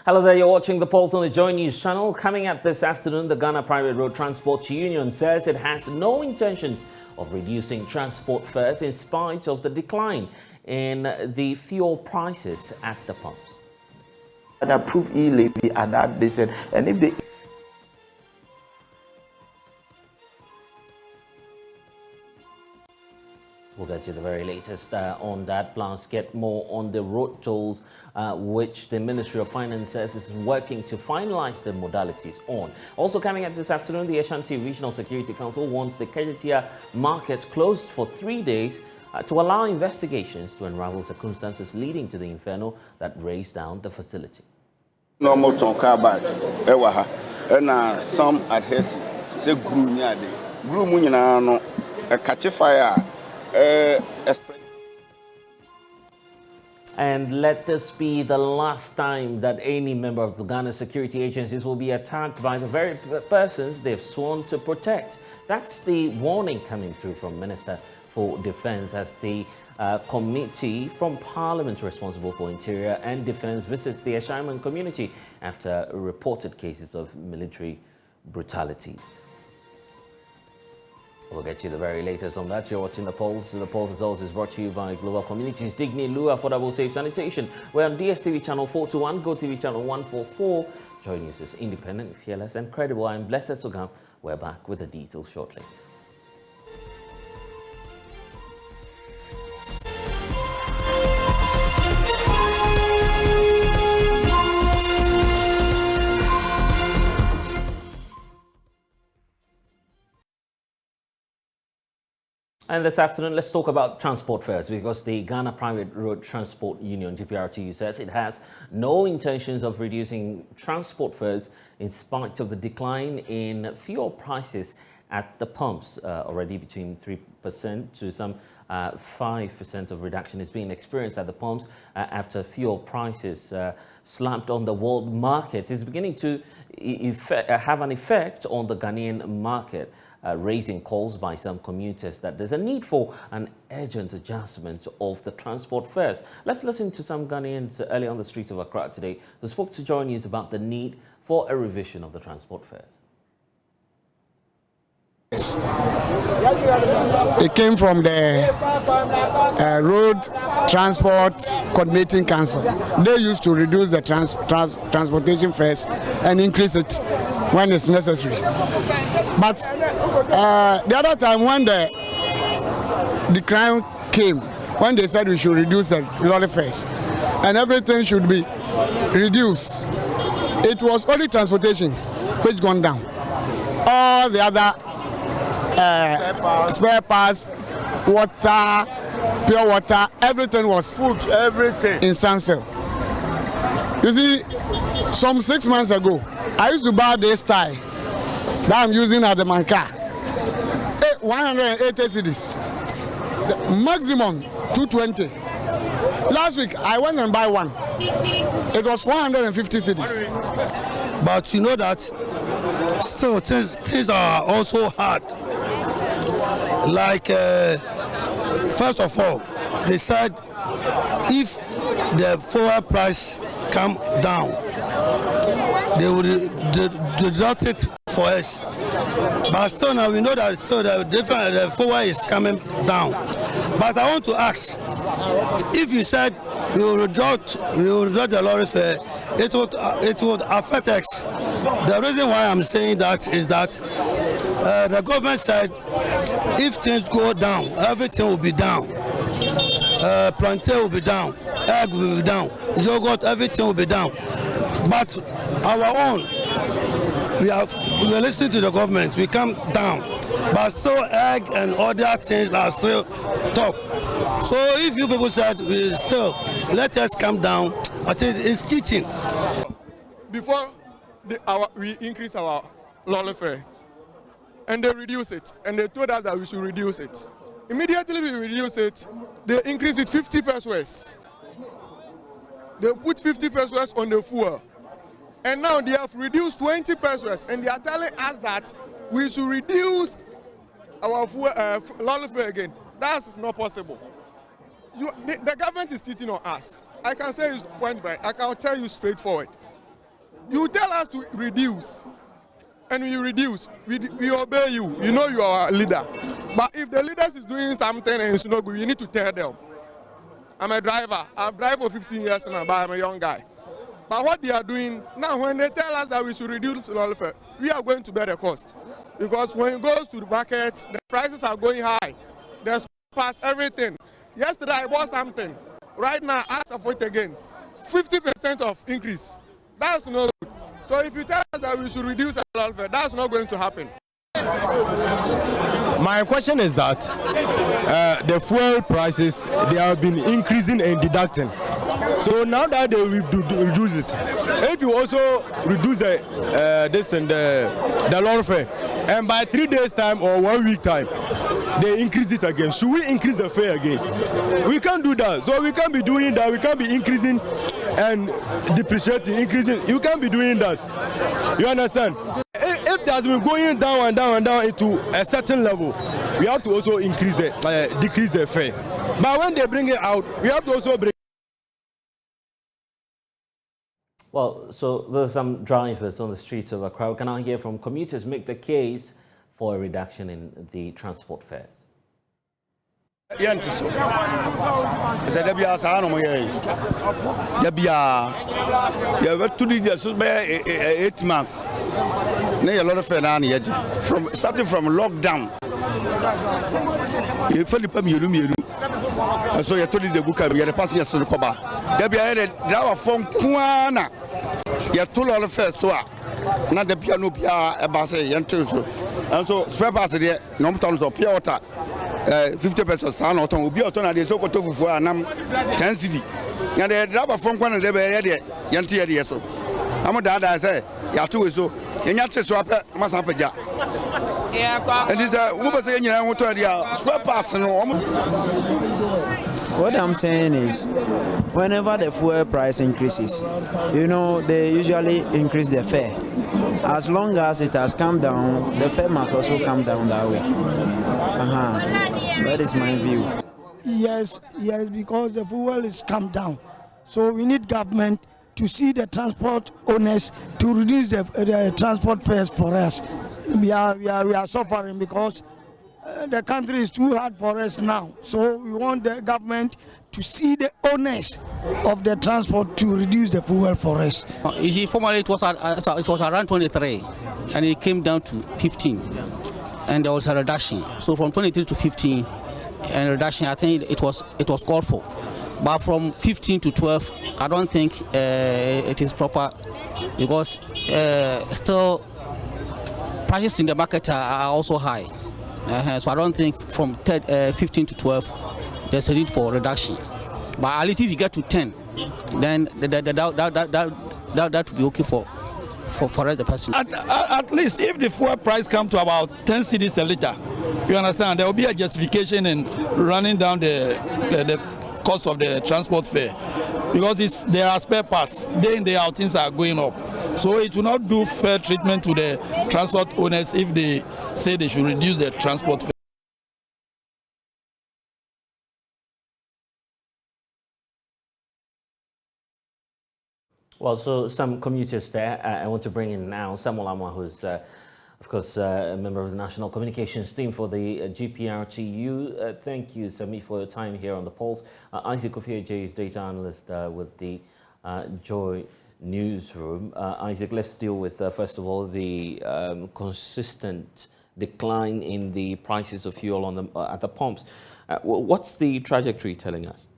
Hello there, you're watching The Pulse on the JoyNews channel. Coming up this afternoon, the Ghana Private Road Transport Union says it has no intentions of reducing transport fares in spite of the decline in the fuel prices at the pumps. And approve e-levy and that they said, and if they We'll get you the very latest on that, plus get more on the road tolls, which the Ministry of Finance says is working to finalize the modalities on. Also coming up this afternoon, the Ashanti Regional Security Council wants the Kejetia market closed for 3 days to allow investigations to unravel circumstances leading to the inferno that raised down the facility. Normal tonka bag, ewaha, and some adhesive, say grew near the grew munano, a catch fire. And let this be the last time that any member of the Ghana security agencies will be attacked by the very persons they've sworn to protect. That's the warning coming through from Minister for Defense as the committee from Parliament responsible for Interior and Defense visits the Ashaiman community after reported cases of military brutalities. We'll get you the very latest on that. You're watching The Pulse. The Pulse is always brought to you by Global Communities, Digny, Lua, Affordable Safe Sanitation. We're on DSTV channel 421, GoTV channel 144. JoyNews is independent, fearless, and credible. I'm Blessed Sogah. We're back with the details shortly. And this afternoon, let's talk about transport fares because the Ghana Private Road Transport Union, GPRTU, says it has no intentions of reducing transport fares in spite of the decline in fuel prices at the pumps. Already between 3% to some 5% of reduction is being experienced at the pumps after fuel prices slapped on the world market. It's beginning to have an effect on the Ghanaian market. Raising calls by some commuters that there's a need for an urgent adjustment of the transport fares. Let's listen to some Ghanaians early on the streets of Accra today who spoke to JoyNews about the need for a revision of the transport fares. It came from the Road Transport Coordinating Council. They used to reduce the transportation fares and increase it when it's necessary. But the other time when the decline came, when they said we should reduce the lorry fares and everything should be reduced, it was only transportation which gone down. All the other spare parts, water, pure water, everything was food, everything in standstill. You see, some 6 months ago, I used to buy this tie that I'm using at the Manka. 180 cedis, maximum 220. Last week I went and buy one. It was 450 cedis. But you know that still things are also hard. Like first of all, they said if the fuel price come down, they would deduct it for us. But still now we know that still the fuel is coming down. But I want to ask, if you said we will reduce the lorry fare, it would affect us. The reason why I'm saying that is that the government said if things go down, everything will be down. Plantain will be down, egg will be down, yogurt, everything will be down. But our own, we are listening to the government, we come down, but still egg and other things are still top. So if you people said we still let us come down, I think it's cheating. Before we increase our lorry fare, and they reduce it, and they told us that we should reduce it. Immediately we reduce it, they increase it 50 pesos. They put 50 pesos on the fuel. And now they have reduced 20 pesos, and they are telling us that we should reduce our lorry fare again. That's not possible. The government is cheating on us. I can say it's point blank. I can tell you straightforward. You tell us to reduce, and we reduce. We obey you. You know you are a leader. But if the leaders is doing something and it's not good, you need to tell them. I'm a driver. I've driven for 15 years now, but I'm a young guy. But what they are doing, now when they tell us that we should reduce lorry fare, we are going to bear the cost. Because when it goes to the market, the prices are going high. There's past everything. Yesterday I bought something. Right now, ask for it again. 50% of increase. That's not good. So if you tell us that we should reduce our lorry fare, that's not going to happen. My question is that the fuel prices, they have been increasing and deducting. So now that they reduce it, if you also reduce the lorry fare, and by 3 days time or 1 week time, they increase it again. Should we increase the fare again? We can't do that. So we can't be doing that. We can't be increasing and depreciating, increasing. You can't be doing that. You understand? If that's been going down and down and down into a certain level, we have to also decrease the fare. But when they bring it out, we have to also bring. Well, so there's some drivers on the streets of Accra. Can I hear from commuters make the case for a reduction in the transport fares? Starting from lockdown. So you told the book we are passing us to the Koba. There be a driver from Kuana. You told all the first so not the piano pia a bass and so spare pass there, no town to pure water. 50 pesos sound out will be out on the Sogah tofu for an 10 city. And the driver from Kuana de Beria, Yantia so. I'm a dad, I say, Yatu so, and Yatsi swap Masapaja. And this Uber saying, I want to spare pass. What I'm saying is, whenever the fuel price increases, you know, they usually increase the fare. As long as it has come down, the fare must also come down that way. That is my view. Yes, because the fuel is come down. So we need government to see the transport owners to reduce the transport fares for us. We are suffering because the country is too hard for us now. So we want the government to see the owners of the transport to reduce the fuel for us. You see, formerly it was around 23, and it came down to 15, and there was a reduction. So from 23 to 15, and reduction, I think it was called for. But from 15 to 12, I don't think it is proper, because still prices in the market are also high. So I don't think from 15 to 12 there's a need for reduction. But at least if you get to 10, then that would be okay for us, the person. At least if the fuel price come to about 10 cedis a liter, you understand, there will be a justification in running down the cost of the transport fare, because there are spare parts. Day in, day out, things are going up. So it will not do fair treatment to the transport owners if they say they should reduce the transport fare. Well, so some commuters there. I want to bring in now Samuel Amwa, who's, of course, a member of the National Communications Team for the GPRTU. Thank you, Sami, for your time here on the Pulse. Isaac Ofieje is data analyst with the Joy Newsroom. Isaac, let's deal with, first of all, the consistent decline in the prices of fuel on at the pumps. What's the trajectory telling us?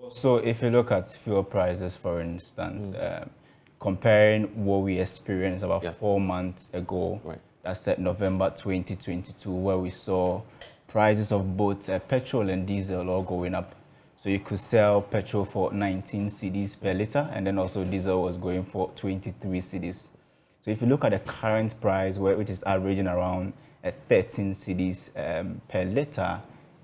So if you look at fuel prices, for instance, comparing what we experienced about 4 months ago, that's November 2022, where we saw prices of both petrol and diesel all going up. So you could sell petrol for 19 cedis per liter, and then also diesel was going for 23 cedis. So if you look at the current price, which is averaging around 13 cedis per liter,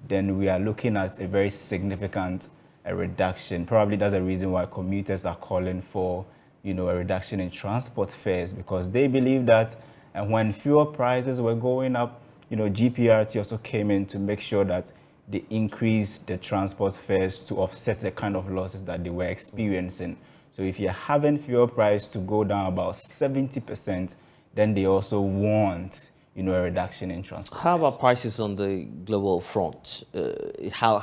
then we are looking at a very significant reduction. Probably that's the reason why commuters are calling for, a reduction in transport fares, because they believe that when fuel prices were going up, GPRT also came in to make sure that they increased the transport fares to offset the kind of losses that they were experiencing. So if you're having fuel price to go down about 70%, then they also want, a reduction in transport. How about prices on the global front? How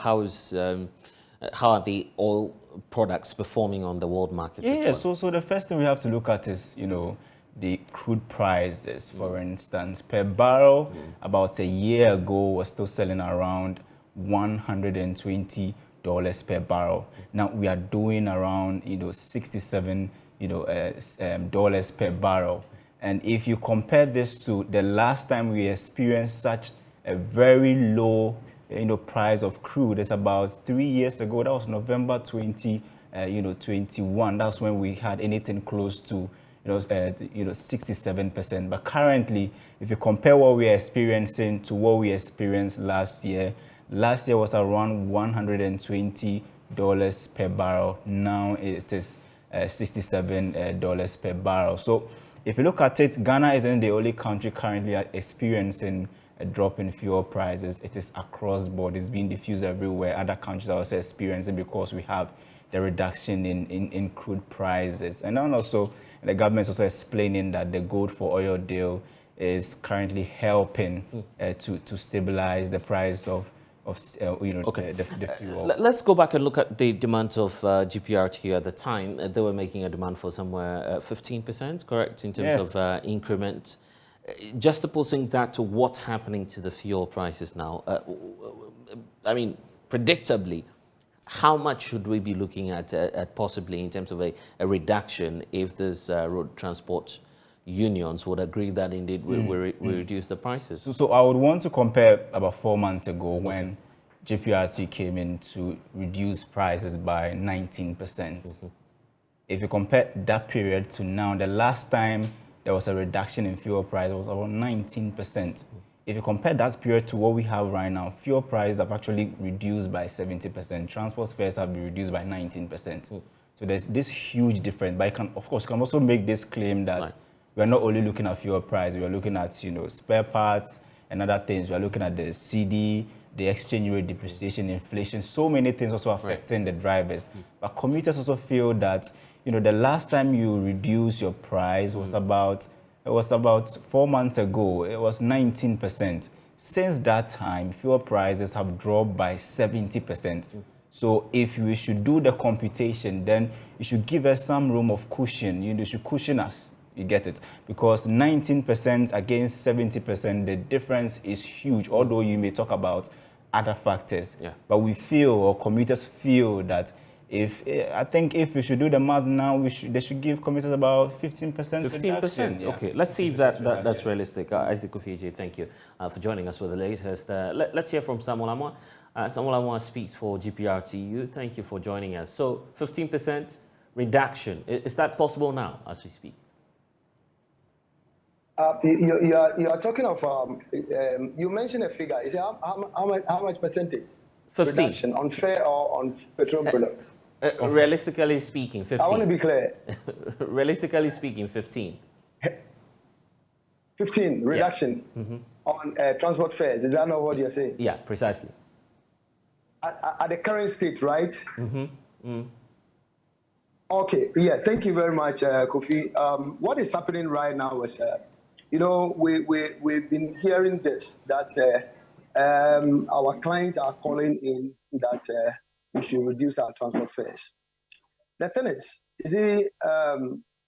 are the oil products performing on the world market as well? So the first thing we have to look at is, the crude prices. For instance, per barrel, about a year ago, was still selling around $120 per barrel. Now we are doing around, $67, dollars per barrel. And if you compare this to the last time we experienced such a very low, price of crude, it's about 3 years ago. That was November 2021. That's when we had anything close to, 67%. But currently, if you compare what we are experiencing to what we experienced last year was around $120 per barrel. Now it is $67 per barrel. So if you look at it, Ghana isn't the only country currently experiencing a drop in fuel prices. It is across board. It's being diffused everywhere. Other countries are also experiencing because we have the reduction in crude prices. And then also, the government is also explaining that the gold for oil deal is currently helping to stabilize the price of the fuel. Let's go back and look at the demands of GPRT at the time. They were making a demand for somewhere 15%, correct, in terms of increment. Just opposing that to what's happening to the fuel prices now, I mean, predictably, how much should we be looking at possibly in terms of a reduction if these road transport unions would agree that indeed we reduce the prices? So I would want to compare about 4 months ago when GPRT came in to reduce prices by 19%. If you compare that period to now, the last time there was a reduction in fuel price was around 19%. If you compare that period to what we have right now, fuel prices have actually reduced by 70%. Transport fares have been reduced by 19%. So there's this huge difference. But of course, you can also make this claim that we're not only looking at fuel price, we're looking at, spare parts and other things. We're looking at the CD, the exchange rate depreciation, inflation, so many things also affecting the drivers. But commuters also feel that, the last time you reduced your price was about 4 months ago. It was 19%. Since that time, fuel prices have dropped by 70%. So if we should do the computation, then you should give us some room of cushion. You should cushion us. You get it? Because 19% against 70%, the difference is huge, although you may talk about other factors. But we feel, or commuters feel, that if we should do the math now, they should give commuters about 15%. 15%. Okay, let's see if that's realistic. Isaac Kofi, thank you for joining us with the latest. Let's hear from Samuel Amwa. Samuel Amwa speaks for GPRTU. Thank you for joining us. So 15% reduction, is that possible now as we speak? You are talking of, you mentioned a figure. Is it how much percentage? 15. Reduction on fare or on petroleum product? Realistically speaking, 15. I want to be clear. Realistically speaking, 15. 15 reduction on transport fares. Is that not what you're saying? Yeah, precisely. At the current state, right? Okay. Yeah. Thank you very much, Kofi. What is happening right now is, we've been hearing this, that our clients are calling in that we should reduce our transport fares. The thing is,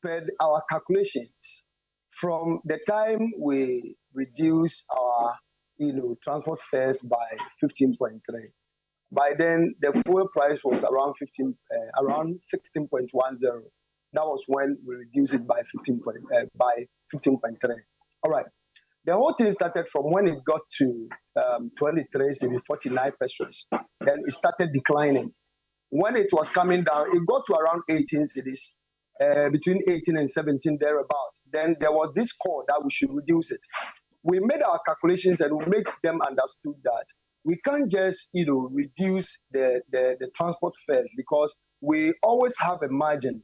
per our calculations, from the time we reduce our, transport fares by 15.3, by then the fuel price was around 16.10. That was when we reduced it by 15.3. All right. The whole thing started from when it got to 23 cities, 49 pesos. Then it started declining. When it was coming down, it got to around 18 cities, between 18 and 17 thereabouts. Then there was this call that we should reduce it. We made our calculations and we made them understood that we can't just, reduce the transport fares, because we always have a margin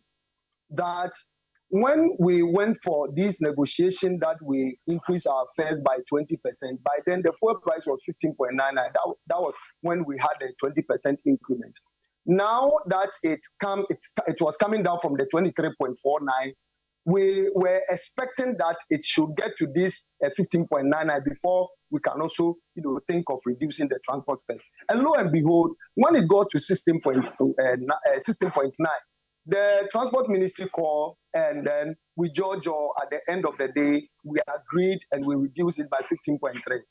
that when we went for this negotiation that we increased our fares by 20%, by then the fuel price was 15.99. That was when we had a 20% increment. Now that it was coming down from the 23.49, we were expecting that it should get to this 15.99 before we can also, think of reducing the transport fares. And lo and behold, when it got to 16.9, the transport ministry called, and then we judged, or at the end of the day, we agreed and we reduced it by 15.3.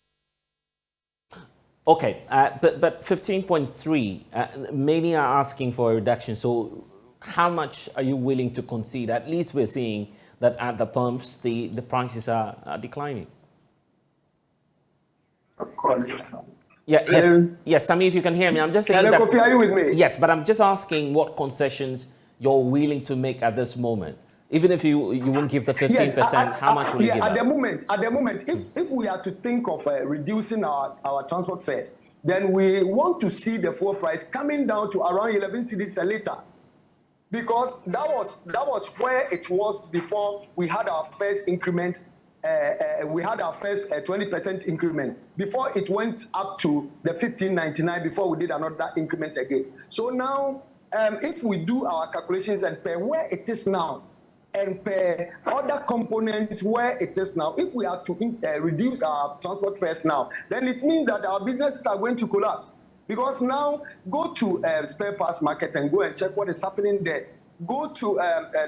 Okay, but 15.3, many are asking for a reduction. So how much are you willing to concede? At least we're seeing that at the pumps, the prices are declining. Yes, Sammy, if you can hear me, I'm just saying that. Kofi, are you with me? Yes, but I'm just asking what concessions you're willing to make at this moment. Even if you won't give the 15%, how much will you give? At the moment, if we are to think of reducing our transport fares, then we want to see the fuel price coming down to around 11 cedis a litre, because that was where it was before we had our first increment. We had our first 20% increment before it went up to the 15.99 before we did another increment again. So now, if we do our calculations and per where it is now, and per other components where it is now, if we are to reduce our transport fares now, then it means that our businesses are going to collapse. Because now, go to spare parts market and go and check what is happening there. Go to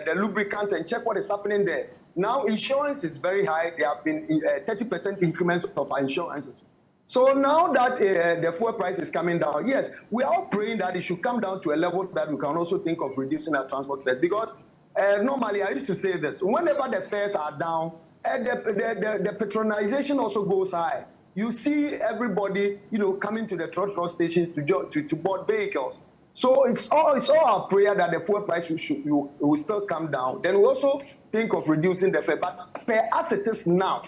the lubricants and check what is happening there. Now, insurance is very high. There have been 30% increments of our insurances. So now that the fuel price is coming down, yes, we are all praying that it should come down to a level that we can also think of reducing our transport fares. Because normally, I used to say this, whenever the fares are down, the patronization also goes high. You see everybody, coming to the trotro stations to board vehicles. So it's all our prayer that the fuel price will still come down. Then we also think of reducing the fare. But as it is now,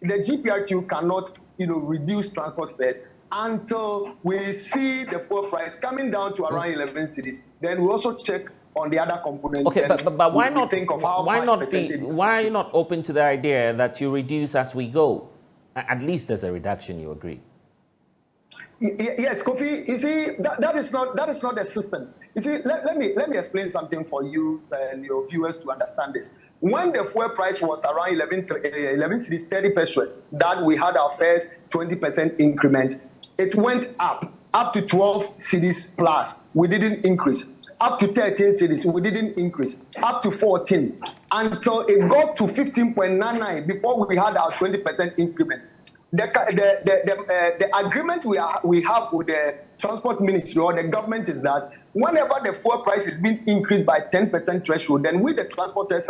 the GPRTU cannot, reduce transport fares until we see the fuel price coming down to around 11 cedis. Then we also check on the other components. Okay, but why not think of how why not open to the idea that you reduce as we go? At least there's a reduction, you agree? Yes, Kofi. You see, that is not the system. You see, let me explain something for you and your viewers to understand this. When the fuel price was around 11 cedis 30 pesos, that we had our first 20% increment, it went up to 12 cedis plus. We didn't increase. Up to 13 cedis, we didn't increase. Up to 14, until it got to 15.99 before we had our 20% increment. The agreement we have with the transport ministry or the government is that whenever the fuel price is being increased by 10% threshold, then we, the transporters,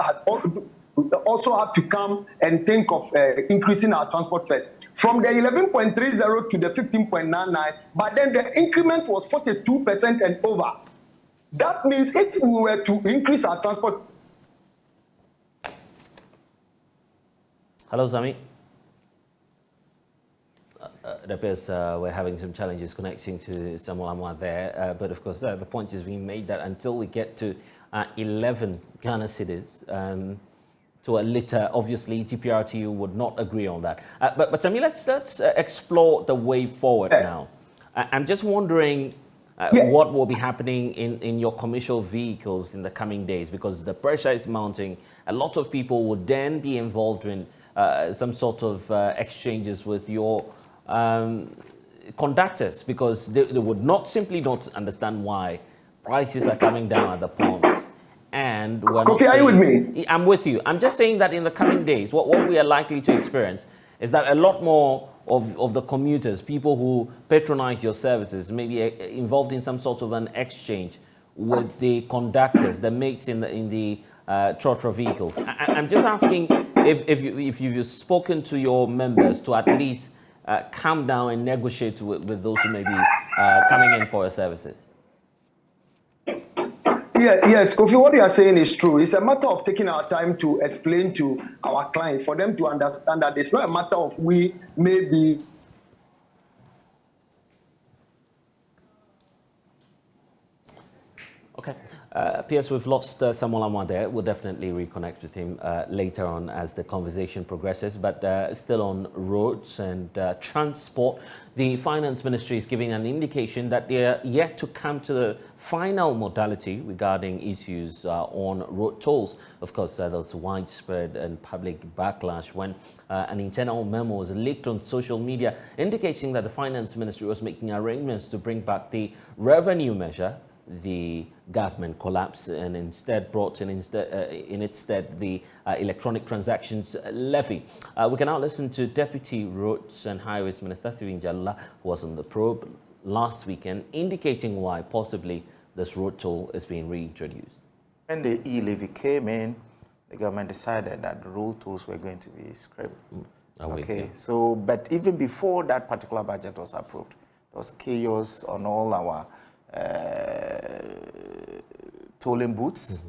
also have to come and think of increasing our transport fares from the 11.30 to the 15.99. But then the increment was 42% and over. That means if we were to increase our transport. Hello, Sami. It appears we're having some challenges connecting to Samuel Amwa there. But of course, the point is being made that until we get to 11 Ghana cedis to a litre, obviously TPRTU would not agree on that. But Sami, let's explore the way forward now. I'm just wondering what will be happening in your commercial vehicles in the coming days, because the pressure is mounting. A lot of people would then be involved in some sort of exchanges with your conductors, because they would simply not understand why prices are coming down at the pumps. And we're not are you with me? I'm with you. I'm just saying that in the coming days, what we are likely to experience is that a lot more of the commuters, people who patronize your services, may be involved in some sort of an exchange with the conductors, the mates in the trotro vehicles. I'm just asking if you've spoken to your members to at least calm down and negotiate with those who may be coming in for your services. Yes, Kofi, what you are saying is true. It's a matter of taking our time to explain to our clients, for them to understand that it's not a matter of we may be. Okay. Appears we've lost Samuel Amwa there. We'll definitely reconnect with him later on as the conversation progresses. But still on roads and transport, the Finance Ministry is giving an indication that they are yet to come to the final modality regarding issues on road tolls. Of course, there was widespread and public backlash when an internal memo was leaked on social media indicating that the Finance Ministry was making arrangements to bring back the revenue measure. The government collapsed and instead brought in its stead the electronic transactions levy. We can now listen to Deputy Roads and Highways Minister Stephen Jalala, who was on the probe last weekend, indicating why possibly this road toll is being reintroduced. When the e-levy came in, the government decided that the road tolls were going to be scrapped. Okay, so but even before that particular budget was approved, there was chaos on all our tolling booths.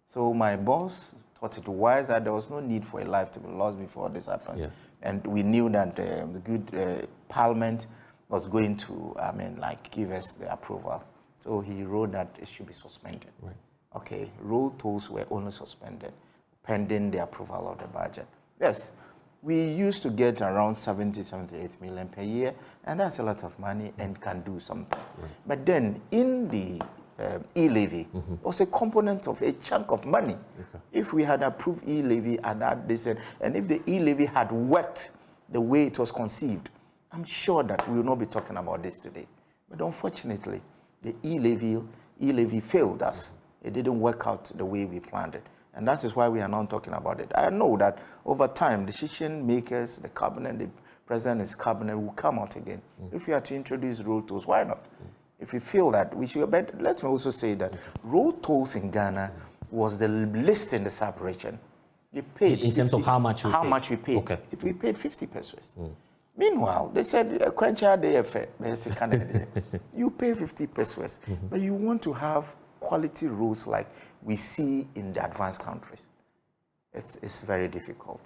So my boss thought it wise that there was no need for a life to be lost before this happened. And we knew that the good Parliament was going to, give us the approval. So he wrote that it should be suspended. Okay, road tolls were only suspended pending the approval of the budget. Yes, we used to get around 78 million per year, and that's a lot of money and can do something. But then in the e-levy was a component of a chunk of money. If we had approved e-levy at that, they said, and if the e-levy had worked the way it was conceived, I'm sure that we will not be talking about this today. But unfortunately, the e-levy failed us. It didn't work out the way we planned it. And that is why we are not talking about it. I know that over time, decision makers, the cabinet, the president's cabinet will come out again. If you are to introduce road tolls, why not? If you feel that we should, but let me also say that road tolls in Ghana was the least in the sub-region. You paid in terms of how much we paid. Okay. We paid 50 pesos. Meanwhile, they said, you pay 50 pesos, but you want to have quality roads like we see in the advanced countries. It's very difficult.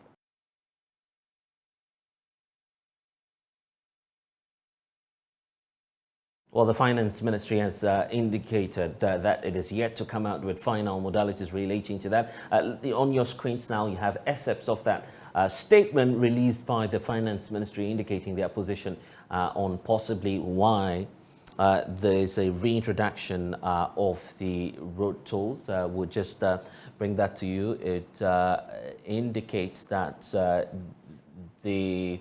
Well, the Finance Ministry has indicated that it is yet to come out with final modalities relating to that. On your screens now, you have excerpts of that statement released by the Finance Ministry indicating their position on possibly why there is a reintroduction of the road tolls. We'll just bring that to you. It indicates that the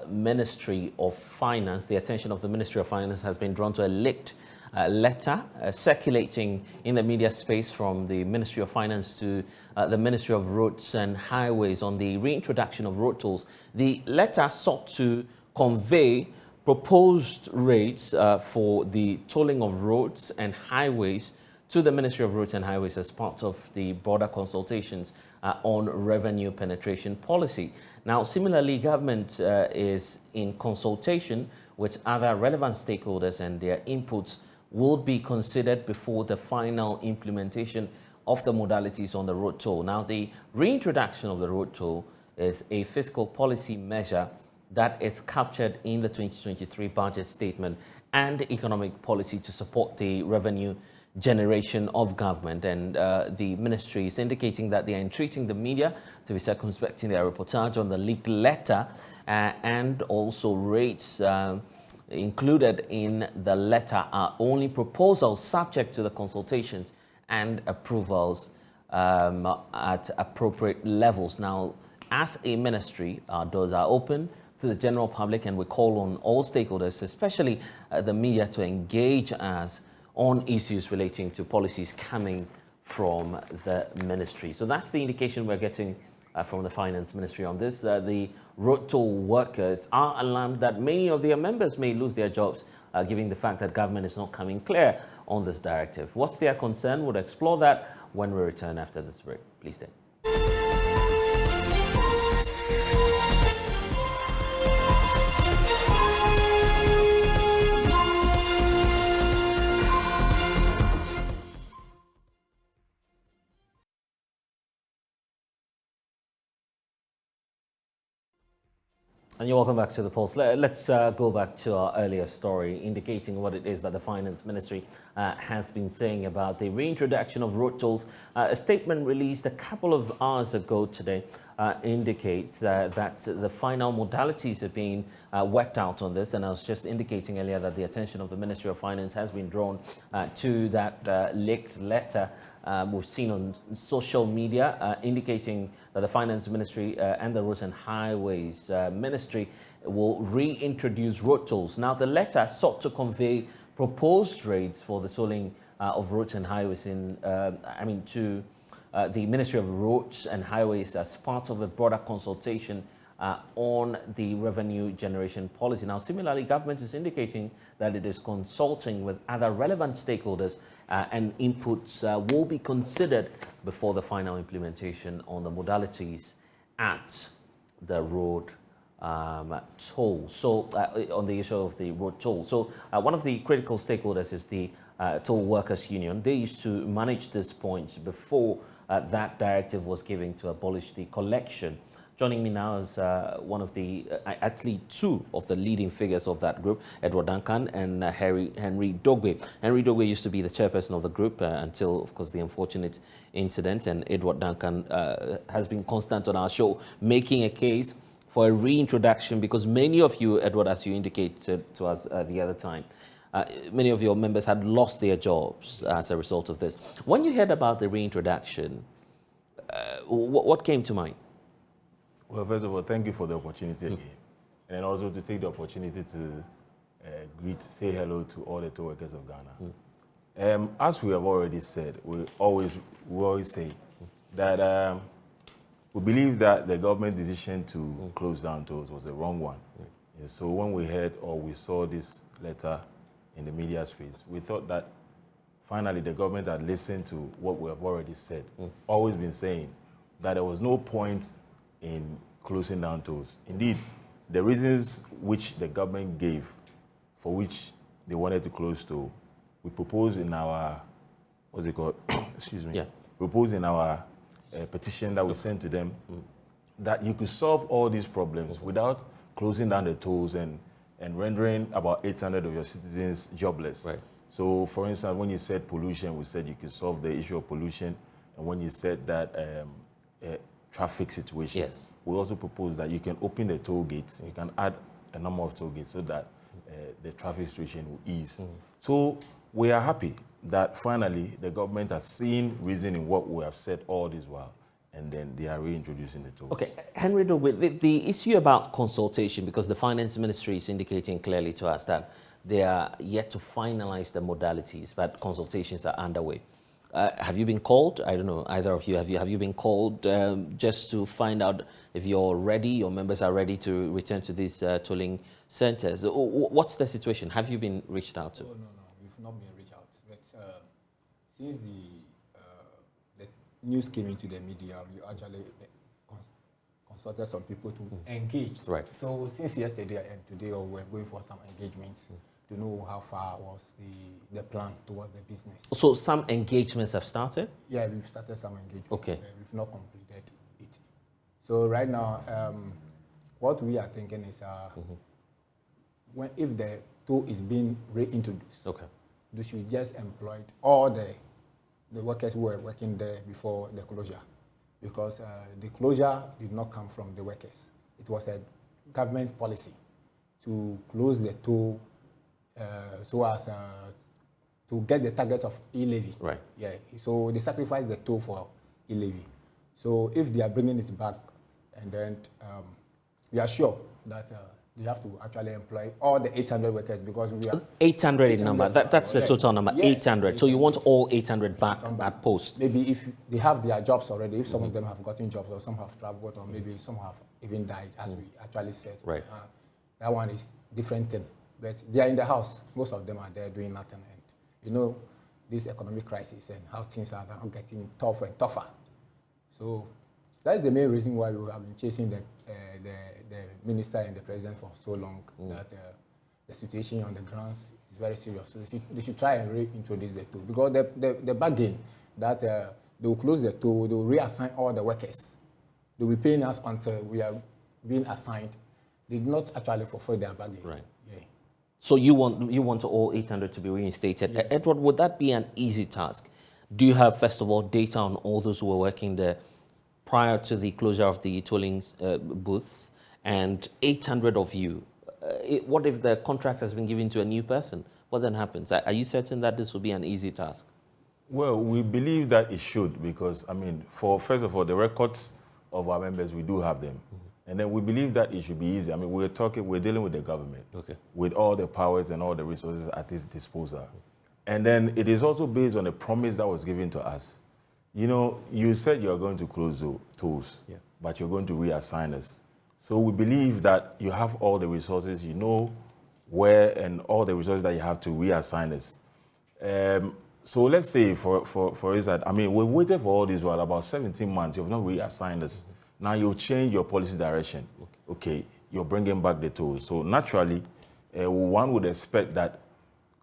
Ministry of Finance, the attention of the Ministry of Finance has been drawn to a leaked letter circulating in the media space from the Ministry of Finance to the Ministry of Roads and Highways on the reintroduction of road tolls. The letter sought to convey proposed rates for the tolling of roads and highways to the Ministry of Roads and Highways as part of the broader consultations on revenue penetration policy. Now, similarly, government is in consultation with other relevant stakeholders, and their inputs will be considered before the final implementation of the modalities on the road toll. Now, the reintroduction of the road toll is a fiscal policy measure that is captured in the 2023 budget statement and economic policy to support the revenue generation of government. And the ministry is indicating that they are entreating the media to be circumspecting their reportage on the leaked letter and also rates included in the letter are only proposals subject to the consultations and approvals at appropriate levels. Now, as a ministry, our doors are open to the general public, and we call on all stakeholders, especially the media, to engage us on issues relating to policies coming from the ministry. So that's the indication we're getting from the Finance Ministry on this. The road toll workers are alarmed that many of their members may lose their jobs, given the fact that government is not coming clear on this directive. What's their concern? We'll explore that when we return after this break. Please stay. And you're welcome back to the Pulse. Let's go back to our earlier story indicating what it is that the Finance Ministry has been saying about the reintroduction of road tolls. A statement released a couple of hours ago today indicates that the final modalities are being worked out on this. And I was just indicating earlier that the attention of the Ministry of Finance has been drawn to that leaked letter we've seen on social media indicating that the Finance Ministry and the Roads and Highways Ministry will reintroduce road tolls. Now, the letter sought to convey proposed rates for the tolling of roads and highways to the Ministry of Roads and Highways as part of a broader consultation on the revenue generation policy. Now, similarly, government is indicating that it is consulting with other relevant stakeholders and inputs will be considered before the final implementation on the modalities at the road toll. So, on the issue of the road toll. So, one of the critical stakeholders is the Toll Workers Union. They used to manage this point before that directive was given to abolish the collection. Joining me now is one of the, actually two of the leading figures of that group, Edward Duncan and Henry Dogwe. Henry Dogwe used to be the chairperson of the group until, of course, the unfortunate incident. And Edward Duncan has been constant on our show, making a case for a reintroduction because many of you, Edward, as you indicated to us the other time, many of your members had lost their jobs as a result of this. When you heard about the reintroduction, what came to mind? Well, first of all, thank you for the opportunity again. And also to take the opportunity to say hello to all the toll workers of Ghana. As we have already said, we always say that we believe that the government decision to close down tolls was a wrong one. And so when we heard or we saw this letter in the media space, we thought that finally the government had listened to what we have already said, always been saying that there was no point in closing down tolls. Indeed, the reasons which the government gave for which they wanted to close toll, we proposed in our, what's it called, excuse me, proposed in our petition that we sent to them that you could solve all these problems without closing down the tolls and rendering about 800 of your citizens jobless. Right. So, for instance, when you said pollution, we said you could solve the issue of pollution. And when you said that traffic situation, yes, we also proposed that you can open the toll gates, you can add a number of toll gates so that the traffic situation will ease. So we are happy that finally the government has seen reason in what we have said all this while, and then they are reintroducing the tolls. Okay, Henry, the issue about consultation, because the Finance Ministry is indicating clearly to us that they are yet to finalize the modalities, but consultations are underway. Have you been called? I don't know, either of you. Have you been called just to find out if you're ready, your members are ready to return to these tolling centers? What's the situation? Have you been reached out to? No, we've not been reached out. But since the news came into the media, we actually consulted some people to engage. Right. So since yesterday and today, we're going for some engagements to know how far was the plan towards the business. So some engagements have started? Yeah, we've started some engagements. Okay. We've not completed it. So right now, what we are thinking is if the toll is being reintroduced, they should just employ all the workers who were working there before the closure. Because the closure did not come from the workers. It was a government policy to close the toll so as to get the target of e-levy. Right. Yeah. So they sacrificed the toll for e-levy. So if they are bringing it back, and then we are sure that they have to actually employ all the 800 workers because we are 800 in number. That's the total number. Yes, 800. So you want all 800 back at post? Maybe if they have their jobs already, if some of them have gotten jobs, or some have traveled, or maybe some have even died, as we actually said. Right. That one is different thing. But they are in the house. Most of them are there doing nothing. And you know, this economic crisis and how things are now getting tougher and tougher. So that is the main reason why we have been chasing the minister and the president for so long, that the situation on the grounds is very serious. So they should try and reintroduce the toll. Because the bargain that they will close the toll, they will reassign all the workers. They will be paying us until we are being assigned did not actually fulfill their bargain. Right. Yeah. So you want all 800 to be reinstated. Yes. Edward, would that be an easy task? Do you have, first of all, data on all those who were working there prior to the closure of the tolling booths? And 800 of you, what if the contract has been given to a new person? What then happens? Are you certain that this will be an easy task? Well, we believe that it should because, I mean, first of all, the records of our members, we do have them. Mm-hmm. And then we believe that it should be easy. I mean, we're dealing with the government with all the powers and all the resources at its disposal. Mm-hmm. And then it is also based on a promise that was given to us. You know, you said you're going to close the tolls, but you're going to reassign us. So we believe that you have all the resources, you know where and all the resources that you have to reassign us. So let's say, for instance, I mean, we've waited for all this while, about 17 months, you've not reassigned us. Mm-hmm. Now you've changed your policy direction. Okay, you're bringing back the tolls. So naturally, one would expect that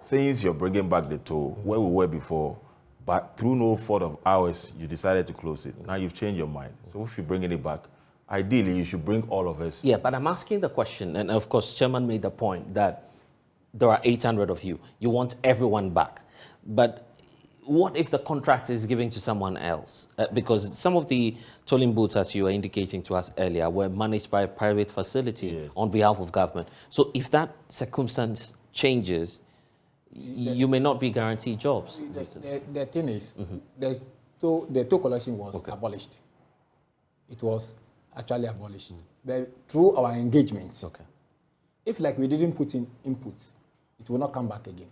since you're bringing back the toll, where we were before, but through no fault of ours, you decided to close it. Now you've changed your mind. So if you're bringing it back, ideally, you should bring all of us. Yeah, but I'm asking the question, and of course, Chairman made the point that there are 800 of you. You want everyone back. But what if the contract is given to someone else? Because some of the tolling booths, as you were indicating to us earlier, were managed by a private facility on behalf of government. So if that circumstance changes, you may not be guaranteed jobs. The thing is, the toll collection was abolished. It was actually abolished. But through our engagements, if like we didn't put in inputs, it will not come back again.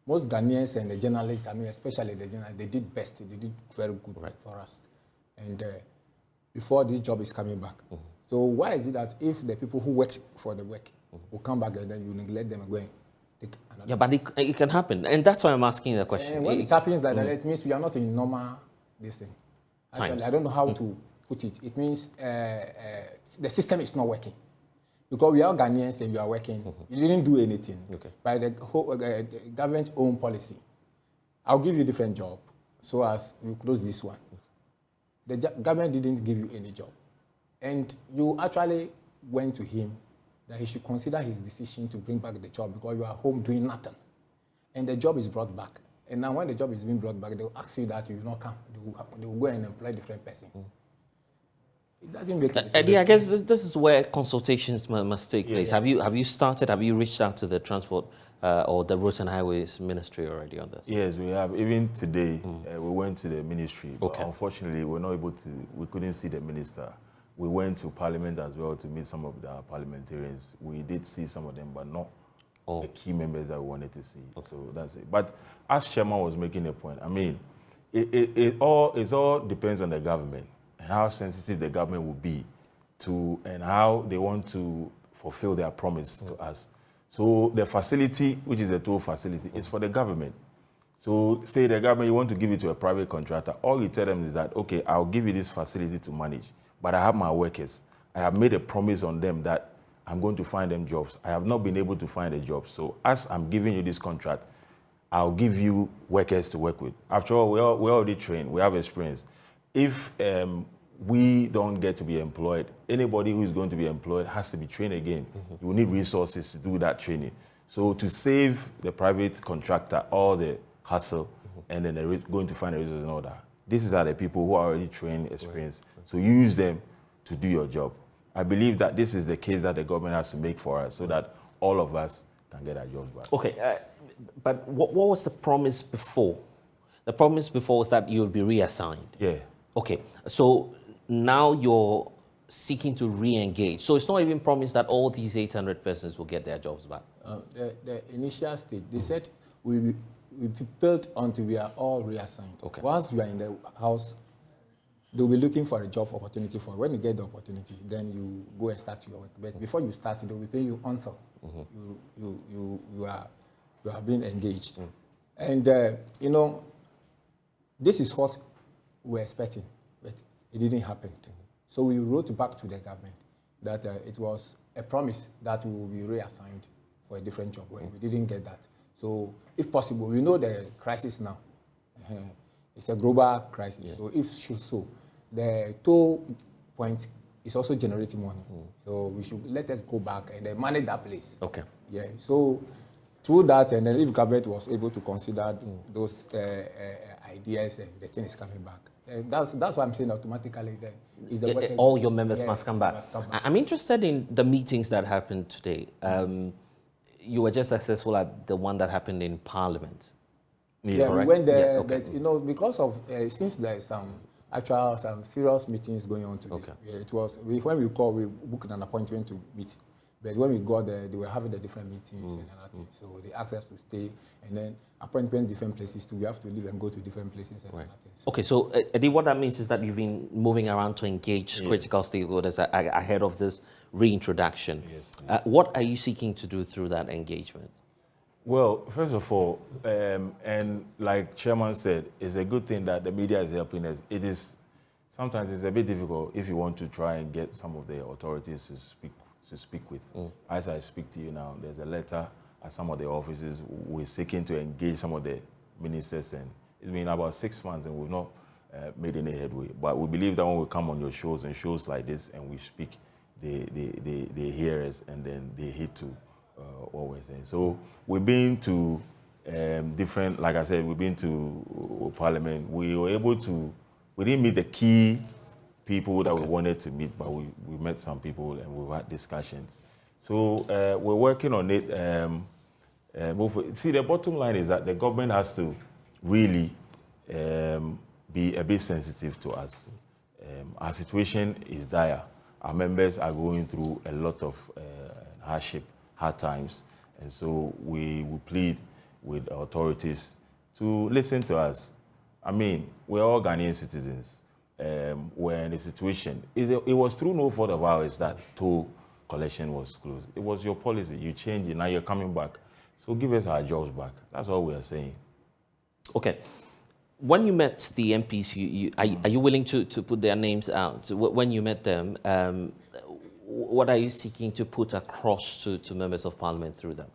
Most Ghanaians and the journalists, I mean, especially the journalists, they did best. They did very good for us. And before this job is coming back. So why is it that if the people who work for the work will come back and then you neglect them and go and take another? Yeah, but it can happen. And that's why I'm asking the question. And when it happens like that, it means we are not in normal this thing. Actually, I don't know how to put it. It means the system is not working. Because we are Ghanaians and you are working, you didn't do anything by the whole government-owned policy. I'll give you a different job so as you close this one. The government didn't give you any job. And you actually went to him that he should consider his decision to bring back the job because you are home doing nothing. And the job is brought back. And now when the job is being brought back, they will ask you that you will not come. They will go and employ a different person. It doesn't make sense. Eddie, I guess this is where consultations must take place. Have you started? Have you reached out to the Transport or the Roads and Highways Ministry already on this? Yes, we have. Even today, we went to the ministry. But unfortunately, we're not able to. We couldn't see the minister. We went to Parliament as well to meet some of the parliamentarians. We did see some of them, but not the key members that we wanted to see. So that's it. But as Chairman was making a point, I mean, it all depends on the government. And how sensitive the government will be to and how they want to fulfill their promise to us. So the facility, which is a toll facility, is for the government. So say the government, you want to give it to a private contractor, all you tell them is that, okay, I'll give you this facility to manage, but I have my workers. I have made a promise on them that I'm going to find them jobs. I have not been able to find a job. So as I'm giving you this contract, I'll give you workers to work with. After all, we're already trained, we have experience. If we don't get to be employed, anybody who is going to be employed has to be trained again. You will need resources to do that training. So to save the private contractor all the hassle and then they're going to find the resources and all that, these are the people who are already trained, experienced. So use them to do your job. I believe that this is the case that the government has to make for us so that all of us can get our jobs back. Okay, but what was the promise before? The promise before was that you'll be reassigned. Yeah. Okay, so now you're seeking to re-engage. So it's not even promised that all these 800 persons will get their jobs back. The initial stage, they said we be built until we are all reassigned. Okay. Once you are in the house, they'll be looking for a job opportunity for. When you get the opportunity, then you go and start your work. But before you start, they'll be paying you until you are being engaged. And you know, this is what we're expecting, but it didn't happen. So we wrote back to the government that it was a promise that we will be reassigned for a different job. We didn't get that. So if possible, we know the crisis now. It's a global crisis. Yeah. So if so, the toll point it's also generating money. So we should let us go back and then manage that place. Okay. Yeah. So through that, and then if government was able to consider those ideas, and the thing is coming back. That's what I'm saying automatically. Then is the all your members must come back. I'm interested in the meetings that happened today. You were just successful at the one that happened in Parliament. Yeah, we went there, but because of since there's some serious meetings going on today. Okay. Yeah, it was when we called, we booked an appointment to meet. But when we got there, they were having the different meetings and other things. So they asked us to stay, and then appointment different places too. We have to leave and go to different places and other things. Okay, so Eddie, what that means is that you've been moving around to engage critical stakeholders ahead of this reintroduction. Yes. What are you seeking to do through that engagement? Well, first of all, and like Chairman said, it's a good thing that the media is helping us. It is sometimes it's a bit difficult if you want to try and get some of the authorities to speak with. As I speak to you now, there's a letter at some of the offices. We're seeking to engage some of the ministers, and it's been about 6 months and we've not made any headway. But we believe that when we come on your shows and shows like this and we speak, they hear us and then they heed to what we're saying. So we've been to different, like I said, we've been to Parliament. We were able to, we didn't meet the key people that we wanted to meet, but we met some people and we've had discussions. So we're working on it. See, the bottom line is that the government has to really be a bit sensitive to us. Our situation is dire. Our members are going through a lot of hardship, hard times, and so we plead with authorities to listen to us. I mean, we're all Ghanaian citizens. We're in a situation. It was through no fault of ours that toll collection was closed. It was your policy. You changed it. Now you're coming back. So give us our jobs back. That's all we are saying. Okay. When you met the MPs, are you willing to put their names out? When you met them, what are you seeking to put across to members of Parliament through them?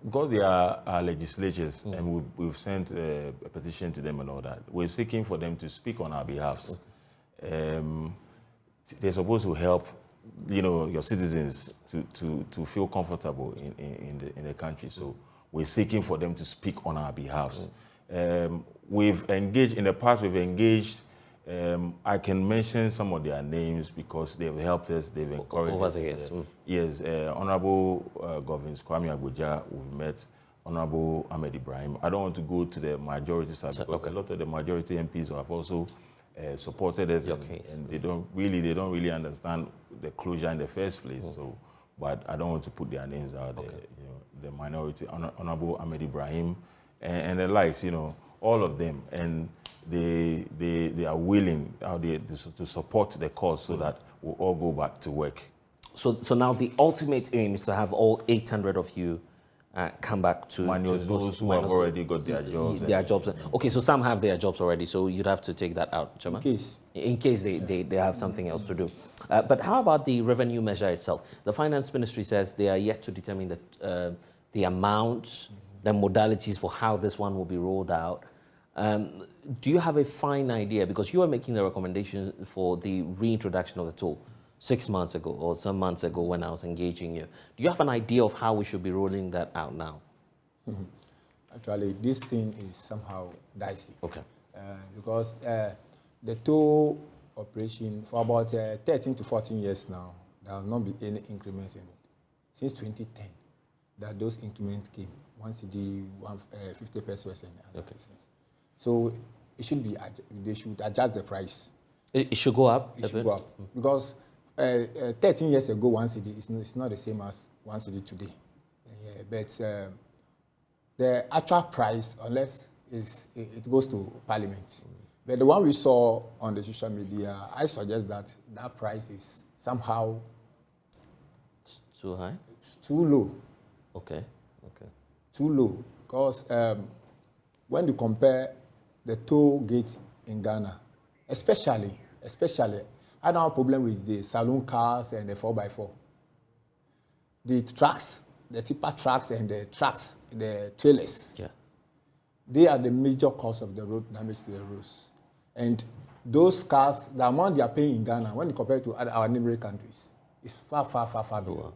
Because they are our legislatures, and we've sent a petition to them and all that, we're seeking for them to speak on our behalfs. They're supposed to help, your citizens to feel comfortable in the country. So we're seeking for them to speak on our behalfs. We've engaged, in the past we've engaged, I can mention some of their names because they've helped us, they've encouraged us. Over the years. Yes, Honorable Govins Kwame Agbodja, we've met. Honorable Ahmed Ibrahim. I don't want to go to the majority side because a lot of the majority MPs have also supported us, and they don't really understand the closure in the first place. So, but I don't want to put their names out there. The minority, Honorable Ahmed Ibrahim, and the likes. All of them, and they are willing to support the cause so that we'll all go back to work. So now the ultimate aim is to have all 800 of you come back to those who have already got their jobs. Okay, so some have their jobs already, so you'd have to take that out, Chairman? In case they have something else to do. But how about the revenue measure itself? The Finance Ministry says they are yet to determine the amount, the modalities for how this one will be rolled out. Do you have a fine idea? Because you are making the recommendation for the reintroduction of the toll 6 months ago or some months ago when I was engaging you. Do you have an idea of how we should be rolling that out now? Actually, this thing is somehow dicey. Okay. Because the toll operation for about 13 to 14 years now, there has not been any increments in it. Since 2010, that those increments came. 1 cedi, 50 pesos and other things. So it should be, they should adjust the price. It should go up? It should go up. Because 13 years ago, 1 cedi is not the same as 1 cedi today. But the actual price, unless it goes to Parliament. But the one we saw on the social media, I suggest that price is somehow too high? It's too low. Okay. Too low. Because when you compare the toll gate in Ghana, especially, I don't have a problem with the saloon cars and the 4x4. The trucks, the tipper trucks and the trucks, the trailers, they are the major cause of the road damage to the roads. And those cars, the amount they are paying in Ghana, when you compare it to our neighboring countries, is far below.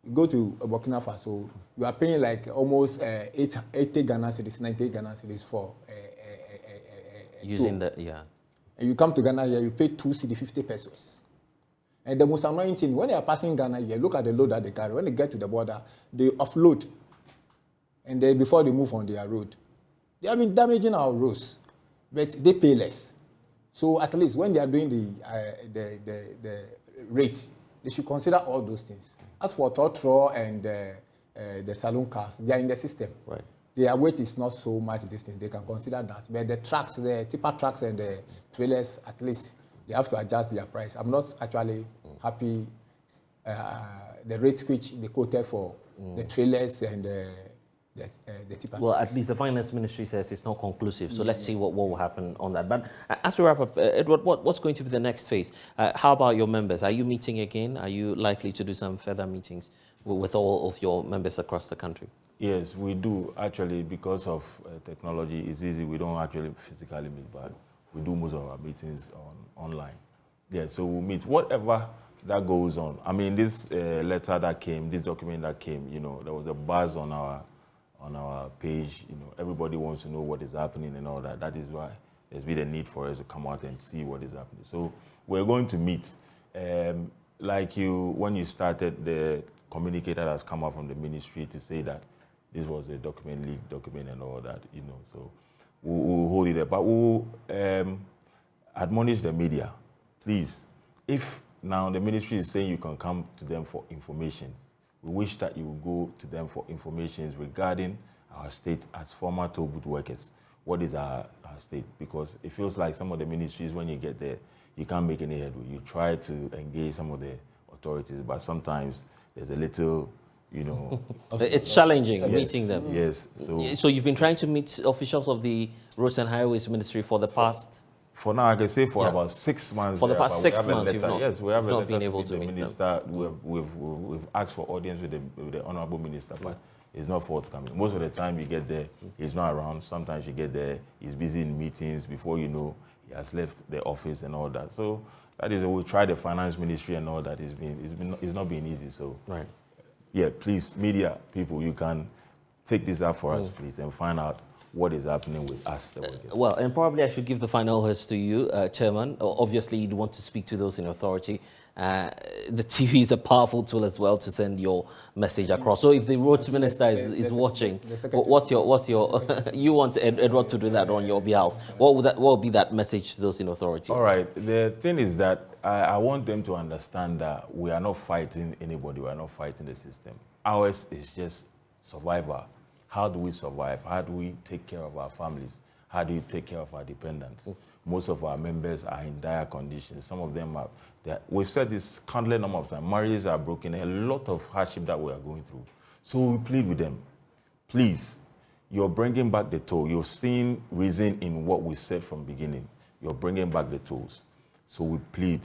You go to Burkina Faso, you are paying like almost 80 Ghana cedis, 90 Ghana cedis for using the, yeah. And you come to Ghana here, you pay 2 cedi 50 pesos. And the most annoying thing, when they are passing Ghana here, look at the load that they carry. When they get to the border, they offload. And then before they move on their road, they have been damaging our roads, but they pay less. So at least when they are doing the rates, they should consider all those things. As for Totro and the saloon cars, they are in the system. Right. Their weight is not so much distance. They can consider that. But the trucks, the tipper trucks and the trailers, at least they have to adjust their price. I'm not actually happy the rates which they quoted for the trailers and the tipper well, trucks. at least the finance ministry says it's not conclusive. So let's see what will happen on that. But as we wrap up, Edward, what's going to be the next phase? How about your members? Are you meeting again? Are you likely to do some further meetings with all of your members across the country? Yes, we do. Actually, because of technology, it's easy. We don't actually physically meet, but we do most of our meetings online. Yeah, so we'll meet. Whatever that goes on. I mean, this letter that came, this document that came, you know, there was a buzz on our page. You know, everybody wants to know what is happening and all that. That is why there's been a need for us to come out and see what is happening. So we're going to meet. Like when you started, the communicator has come out from the ministry to say that this was a document, leaked document and all that, you know. So we'll hold it there. But we'll admonish the media, please. If now the ministry is saying you can come to them for information, we wish that you will go to them for information regarding our state as former toll booth workers. What is our state? Because it feels like some of the ministries, when you get there, you can't make any headway. You try to engage some of the authorities, but sometimes there's a little, you know... It's challenging meeting them. Yes. So you've been trying to meet officials of the Roads and Highways Ministry for the past... For now, I can say for about 6 months. For the past 6 months, you've not been able to meet meet the minister. We've asked for audience with the Honorable Minister, but it's not forthcoming. Most of the time you get there, he's not around. Sometimes you get there, he's busy in meetings. Before you know, he has left the office and all that. So that is, we try the finance ministry and all that. It's not been easy. So yeah, please, media people, you can take this up for us, please, and find out what is happening with us, the workers. Well, and probably I should give the final words to you, Chairman. Obviously, you'd want to speak to those in authority. The TV is a powerful tool as well to send your message across. So if the roads minister is watching, what's your you want Edward to do that on your behalf? What would be that message to those in authority? All right. The thing is that I want them to understand that we are not fighting anybody. We are not fighting the system. Ours is just survival. How do we survive? How do we take care of our families? How do you take care of our dependents? Most of our members are in dire conditions. Some of them are, we've said this countless number of times, marriages are broken, a lot of hardship that we are going through. So we plead with them, please, you're bringing back the toll. You're seeing reason in what we said from the beginning. You're bringing back the tolls. So we plead,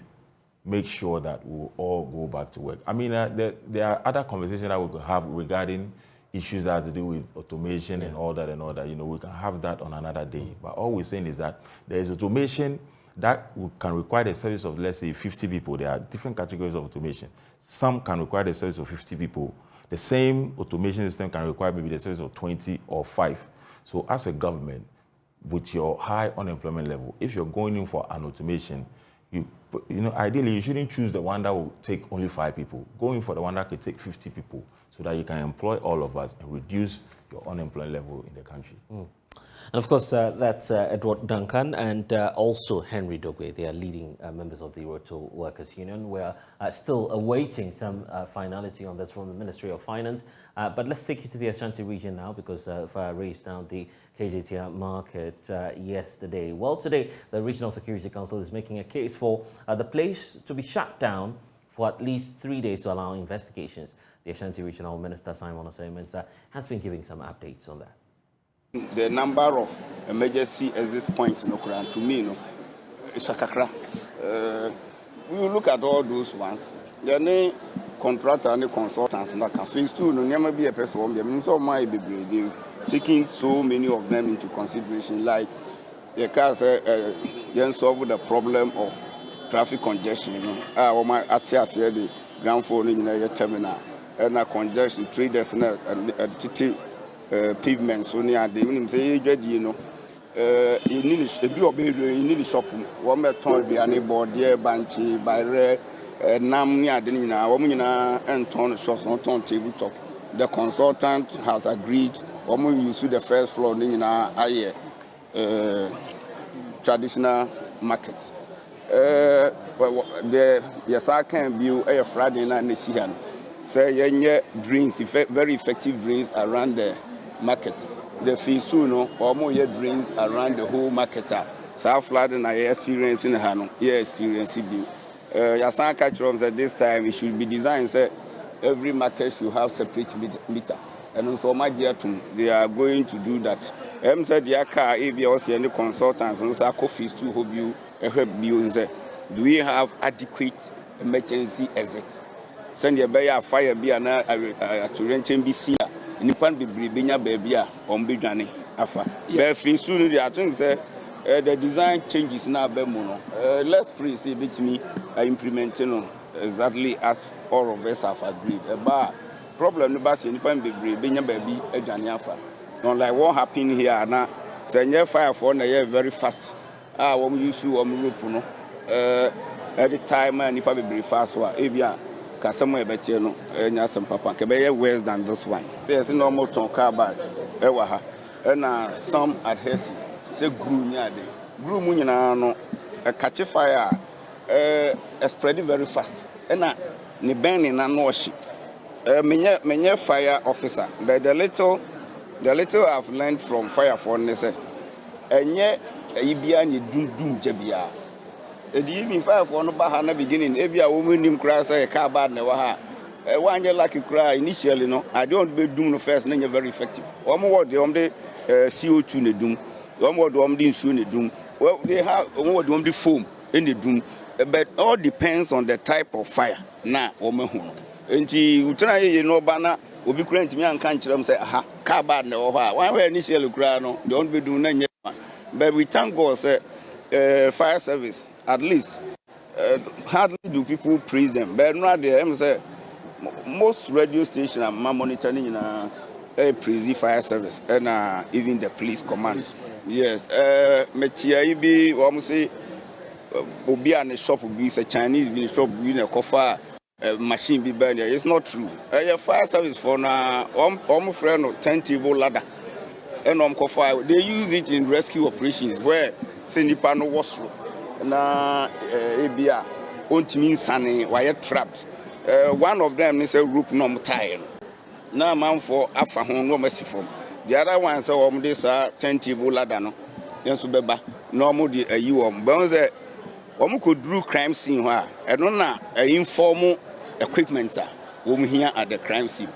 make sure that we'll all go back to work. I mean, there are other conversations that we could have regarding issues that have to do with automation and all that. You know, we can have that on another day. But all we're saying is that there is automation that can require the service of, let's say, 50 people. There are different categories of automation. Some can require the service of 50 people. The same automation system can require maybe the service of 20 or 5. So as a government, with your high unemployment level, if you're going in for an automation, you know, ideally, you shouldn't choose the one that will take only 5 people. Go in for the one that can take 50 people so that you can employ all of us and reduce your unemployment level in the country. And of course, that's Edward Duncan and also Henry Dogwe. They are leading members of the Road Toll Workers Union. We are still awaiting some finality on this from the Ministry of Finance. But let's take you to the Ashanti region now, because fire raised down the KJTR market yesterday. Well, today, the Regional Security Council is making a case for the place to be shut down for at least 3 days to allow investigations. The Ashanti Regional Minister, Simon Osei-Mensah, has been giving some updates on that. The number of emergency exit points in Okran, to me, it's a kakra. We will look at all those ones. There are no contractor and consultants in that phase 2. No, never be a person. So my baby, taking so many of them into consideration, like you can say you solve the problem of traffic congestion. You know, my atias here the ground phone in your terminal and a congestion traders and pavements. So near the minimum say you know. You need to shop. One more time, be unable dear banchi by rare nam near the Nina, woman and ton shops not on tabletop. The consultant has agreed. Woman use the first floor in a traditional market. The yes, I can view a Friday night this year. Say, yeah, drinks, very effective drinks around the market. The fees too, no, or more drinks around the whole market. So flood and I experience in Hano, experience it. Yasan catch rooms at this time, it should be designed, say, every market should have separate meter. And also, my dear, they are going to do that. Said, Yaka, ABS, and the consultants, and also coffees to hope you help you. Do we have adequate emergency exits? Send your bay fire be an to rent NBC. Nipan bibribinya baby ombidwane afa be fin soon the think say the design changes na be mu no let's pray say betimi implementing exactly as all of us have agreed about problem no ba say nipan bibribinya baby adwane afa not like what happened here na say nye fire for na very fast wo use wo rope no at the time nipa bibri fast wa ebia Kasamo Ebetier no, Nyasam Papa, Kebeye worse than this one. There's no more car bag, Ewaha, and some adhesive, say grew near the grew munina, a catch a fire, spread very fast, and ni burning and no ship. Many fire officer, but the little I've learned from fire for Nese, and yet, Ibia ni doom jebia. The evening fire for no bahana beginning, every woman in crash a car bad never ha. One year lucky cry initially, no, I don't be doom no first, then you're very effective. One more the CO2 in the doom, one more the soon the doom. Well, they have one more the foam in the doom, but all depends on the type of fire. Now, woman home. And you try, you know, banner will be crying to me and can't them say, aha, car bad never ha. One way initially cry, no, don't be doing any. But we thank God, say, fire service. At least, hardly do people praise them. But not there, say most radio stations are monitoring praise fire service and even the police commands. Yes, Metia Ibi, say, Obi and the shop will be a Chinese be shop be a coffee machine be burned. It's not true. Fire service for now, friend 10 table ladder and they use it in rescue operations where Sendipano was. Na ebia ontimi nsane why trapped one of them is a rope no tire na man for afa ho no masifom the other one say this 10 table ladder no yenso beba no mo di ayi but say could do crime scene ho a eno na informal equipment here at the crime scene.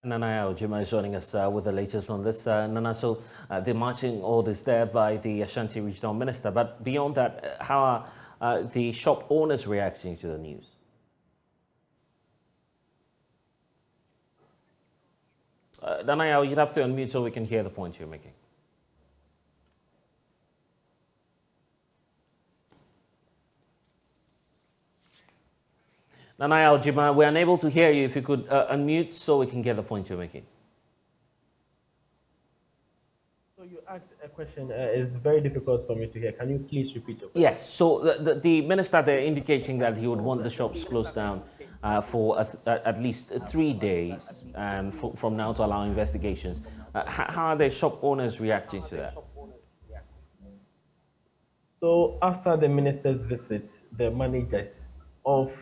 Nana Jima is joining us with the latest on this. Nana, so the marching orders there by the Ashanti Regional Minister, but beyond that, how are the shop owners reacting to the news? Nana, you'd have to unmute so we can hear the point you're making. Nana Jima, we're unable to hear you. If you could unmute so we can get the point you're making. So you asked a question. It's very difficult for me to hear. Can you please repeat your question? Yes. So the minister there indicating that he would want the shops closed down for at least 3 days and from now to allow investigations. How are the shop owners reacting to that? So after the minister's visit, the managers of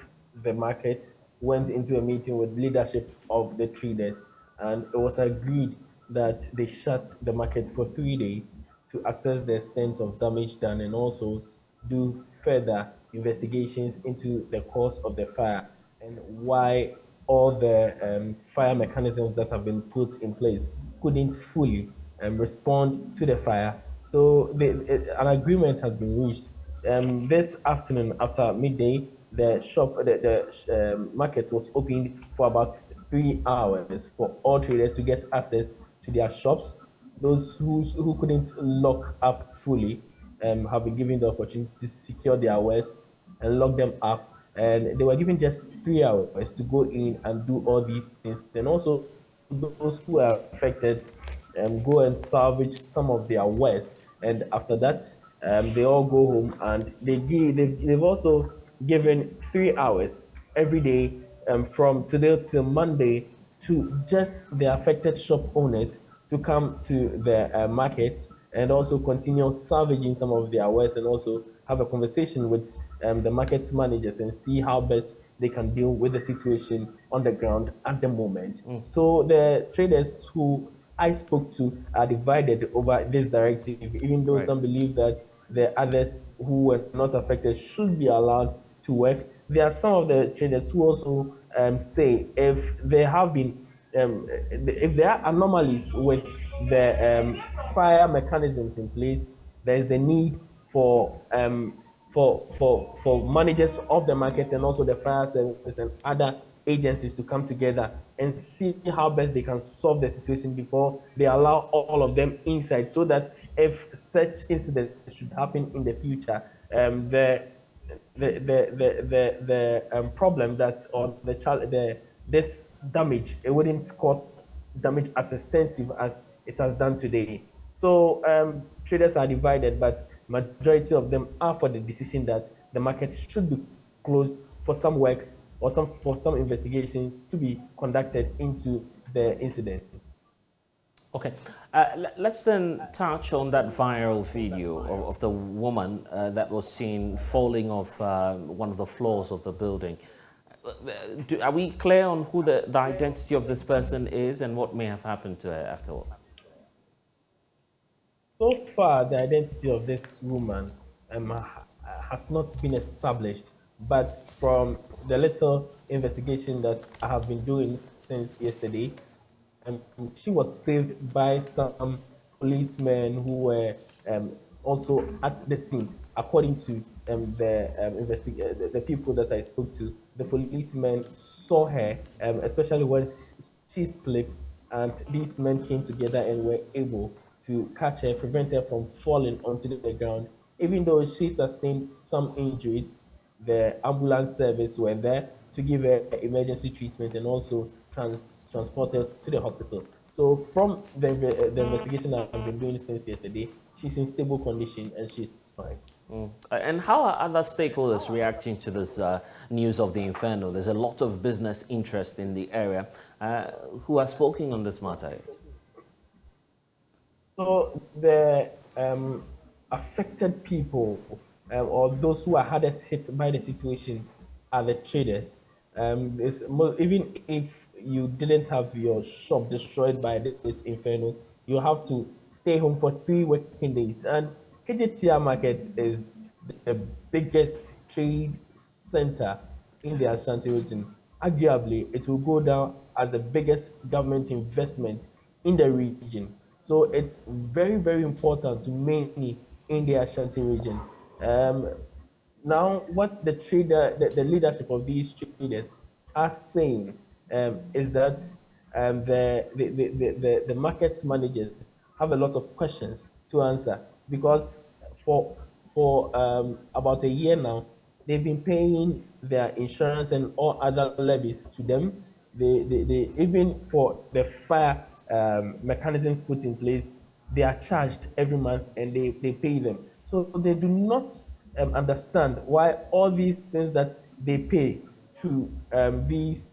the market went into a meeting with leadership of the traders, and it was agreed that they shut the market for 3 days to assess the extent of damage done and also do further investigations into the cause of the fire and why all the fire mechanisms that have been put in place couldn't fully respond to the fire. So an agreement has been reached. This afternoon after midday, the market was opened for about 3 hours for all traders to get access to their shops those who couldn't lock up fully have been given the opportunity to secure their wares and lock them up. And they were given just 3 hours to go in and do all these things. And also, those who are affected go and salvage some of their wares. And after that, they all go home, and they've also given 3 hours every day from today till Monday to just the affected shop owners to come to the market and also continue salvaging some of their wares, and also have a conversation with the market managers and see how best they can deal with the situation on the ground at the moment. So the traders who I spoke to are divided over this directive, even though some believe that the others who were not affected should be allowed to work. There are some of the traders who also say if there have been if there are anomalies with the fire mechanisms in place, there is the need for for managers of the market and also the fire service and other agencies to come together and see how best they can solve the situation before they allow all of them inside, so that if such incidents should happen in the future, the problem that or the this damage, it wouldn't cause damage as extensive as it has done today. So traders are divided, but majority of them are for the decision that the market should be closed for some works or for some investigations to be conducted into the incidents. Okay, let's then touch on that viral video of the woman that was seen falling off one of the floors of the building. Are we clear on who the identity of this person is and what may have happened to her afterwards? So far, the identity of this woman has not been established, but from the little investigation that I have been doing since yesterday, she was saved by some policemen who were also at the scene. According to the people that I spoke to, the policemen saw her, especially when she slipped, and these men came together and were able to catch her, prevent her from falling onto the ground. Even though she sustained some injuries, the ambulance service were there to give her emergency treatment and also transport her to the hospital. So from the investigation I've been doing since yesterday, she's in stable condition and she's fine. And how are other stakeholders reacting to this news of the inferno? There's a lot of business interest in the area. Who are speaking on this matter? So the affected people or those who are hardest hit by the situation are the traders. Even if you didn't have your shop destroyed by this inferno, you have to stay home for 3 working days. And KJTR market is the biggest trade center in the Ashanti region. Arguably, it will go down as the biggest government investment in the region. So it's very, very important to many in the Ashanti region. Now, what the leadership of these traders are saying is that the market managers have a lot of questions to answer, because for about a year now, they've been paying their insurance and all other levies to them. They even for the fire mechanisms put in place, they are charged every month and they pay them. So they do not understand why all these things that they pay to these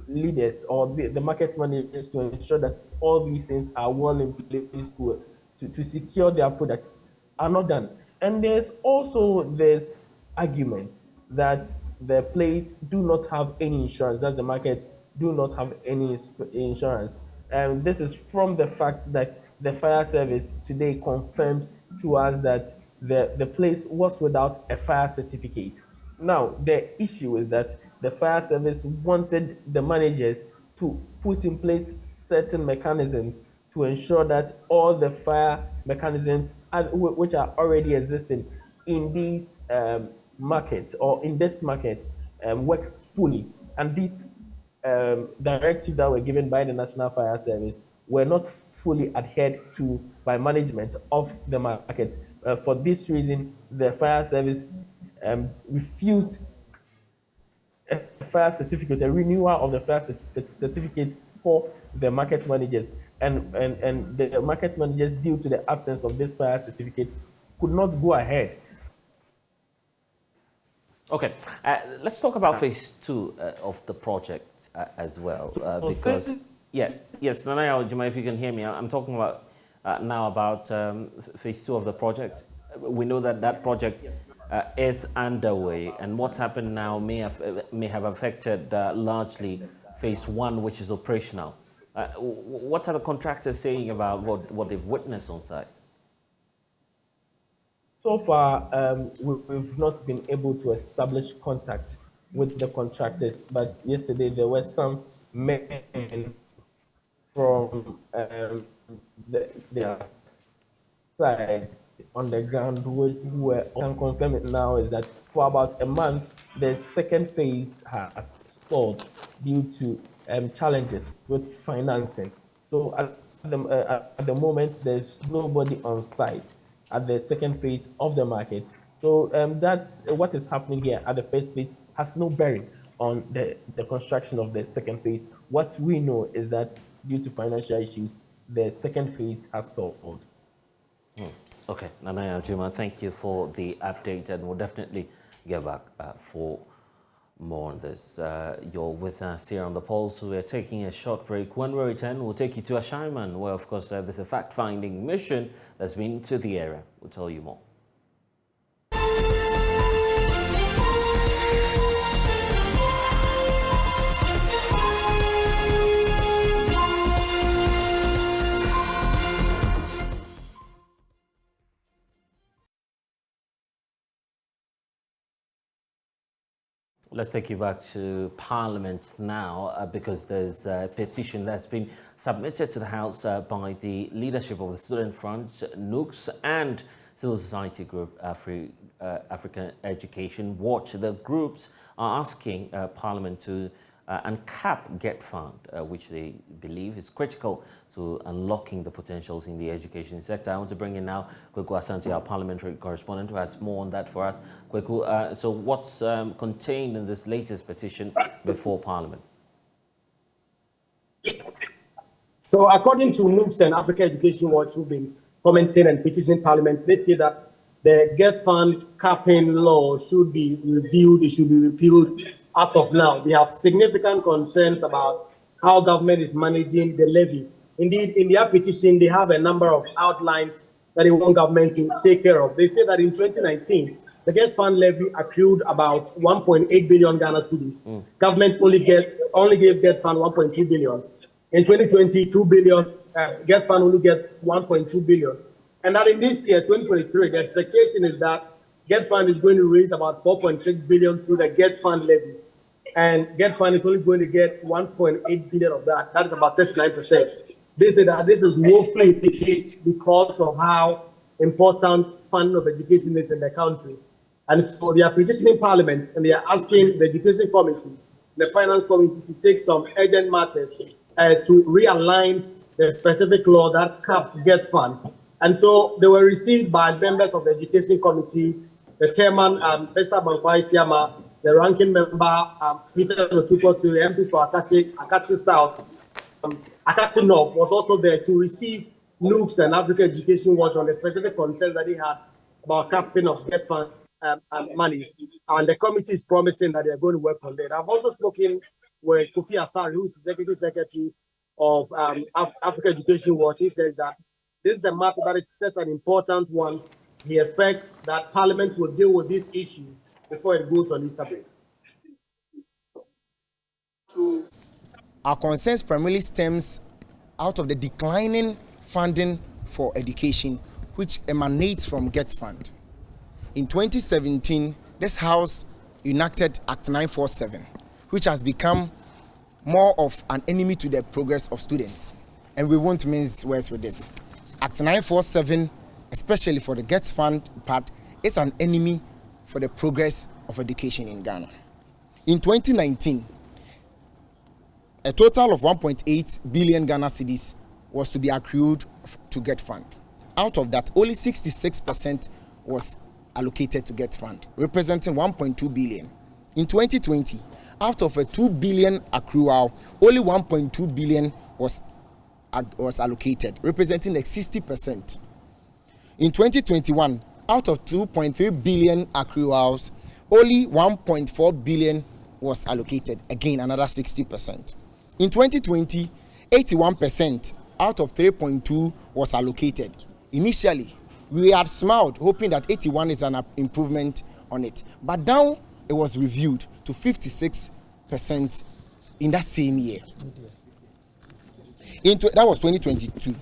leaders or the market managers to ensure that all these things are well in place to secure their products are not done. And there's also this argument that the place do not have any insurance, that the market do not have any insurance. And this is from the fact that the fire service today confirmed to us that the place was without a fire certificate. Now, the issue is that the fire service wanted the managers to put in place certain mechanisms to ensure that all the fire mechanisms which are already existing in these markets or in this market work fully. And these directives that were given by the National Fire Service were not fully adhered to by management of the market. For this reason, the fire service refused a fire certificate, a renewal of the fire certificate for the market managers. And the market managers, due to the absence of this fire certificate, could not go ahead. Okay, let's talk about phase 2 of the project as well, because yes, Nana Juma, if you can hear me, I'm talking about now about phase 2 of the project. We know that that project is underway, and what's happened now may have affected largely phase 1, which is operational. What are the contractors saying about what they've witnessed on site? So far, we've not been able to establish contact with the contractors, but yesterday there were some men from their side on the ground who were can confirm it now is that for about a month, the second phase has stalled due to challenges with financing. So at the moment, there's nobody on site at the second phase of the market. So that's what is happening here at the first phase has no bearing on the construction of the second phase. What we know is that due to financial issues, the second phase has stalled. Okay, Nana Juma, thank you for the update, and we'll definitely get back for more on this. You're with us here on The Pulse. We're taking a short break. When we return, we'll take you to Ashaiman, where, of course, there's a fact-finding mission that's been to the area. We'll tell you more. Let's take you back to Parliament now, because there's a petition that's been submitted to the House by the leadership of the Student Front, NUCS, and civil society group African Education Watch. The groups are asking Parliament to uncap GET Fund, which they believe is critical to unlocking the potentials in the education sector. I want to bring in now Kweku Asante, our parliamentary correspondent, who has more on that for us. Kweku, so what's contained in this latest petition before Parliament? So according to NUCS and Africa Education Watch, who've been commenting and petitioning Parliament, they say that the GET Fund capping law should be reviewed, it should be repealed as of now. We have significant concerns about how government is managing the levy. Indeed, in their petition, they have a number of outlines that they want government to take care of. They say that in 2019, the GET Fund levy accrued about 1.8 billion Ghana cedis. Government only gave GET Fund 1.2 billion. In 2020, 2 billion, GET Fund only get 1.2 billion. And that in this year, 2023, the expectation is that GET Fund is going to raise about 4.6 billion through the GET Fund levy. And GET Fund is only going to get 1.8 billion of that. That is about 39%. They say that this is woefully indicated because of how important funding of education is in the country. And so they are petitioning Parliament, and they are asking the Education Committee, the Finance Committee, to take some urgent matters to realign the specific law that caps GET Fund. And so they were received by members of the Education Committee, the chairman, Mr. Bankwai Siama, the ranking member, Peter Lotupo, to the MP for Akachi South, Akachi North, was also there to receive NUCS and Africa Education Watch on the specific concerns that they had about capping of GET Fund monies. And the committee is promising that they are going to work on that. I've also spoken with Kofi Asari, who is Executive Secretary of Africa Education Watch. He says that this is a matter that is such an important one. He expects that Parliament will deal with this issue before it goes on Easter break. Our concerns primarily stems out of the declining funding for education, which emanates from GET Fund. In 2017, this House enacted Act 947, which has become more of an enemy to the progress of students. And we won't mince words with this. Act 947, especially for the GET Fund part, is an enemy for the progress of education in Ghana. In 2019, a total of 1.8 billion Ghana cedis was to be accrued to Get Fund. Out of that, only 66% was allocated to Get Fund, representing 1.2 billion. In 2020, out of a 2 billion accrual, only 1.2 billion was allocated, representing like 60%. In 2021, out of 2.3 billion accruals, only 1.4 billion was allocated, again another 60%. In 2020, 81% out of 3.2 was allocated. Initially, we had smiled, hoping that 81 is an improvement on it, but now it was reviewed to 56% in that same year. That was 2022.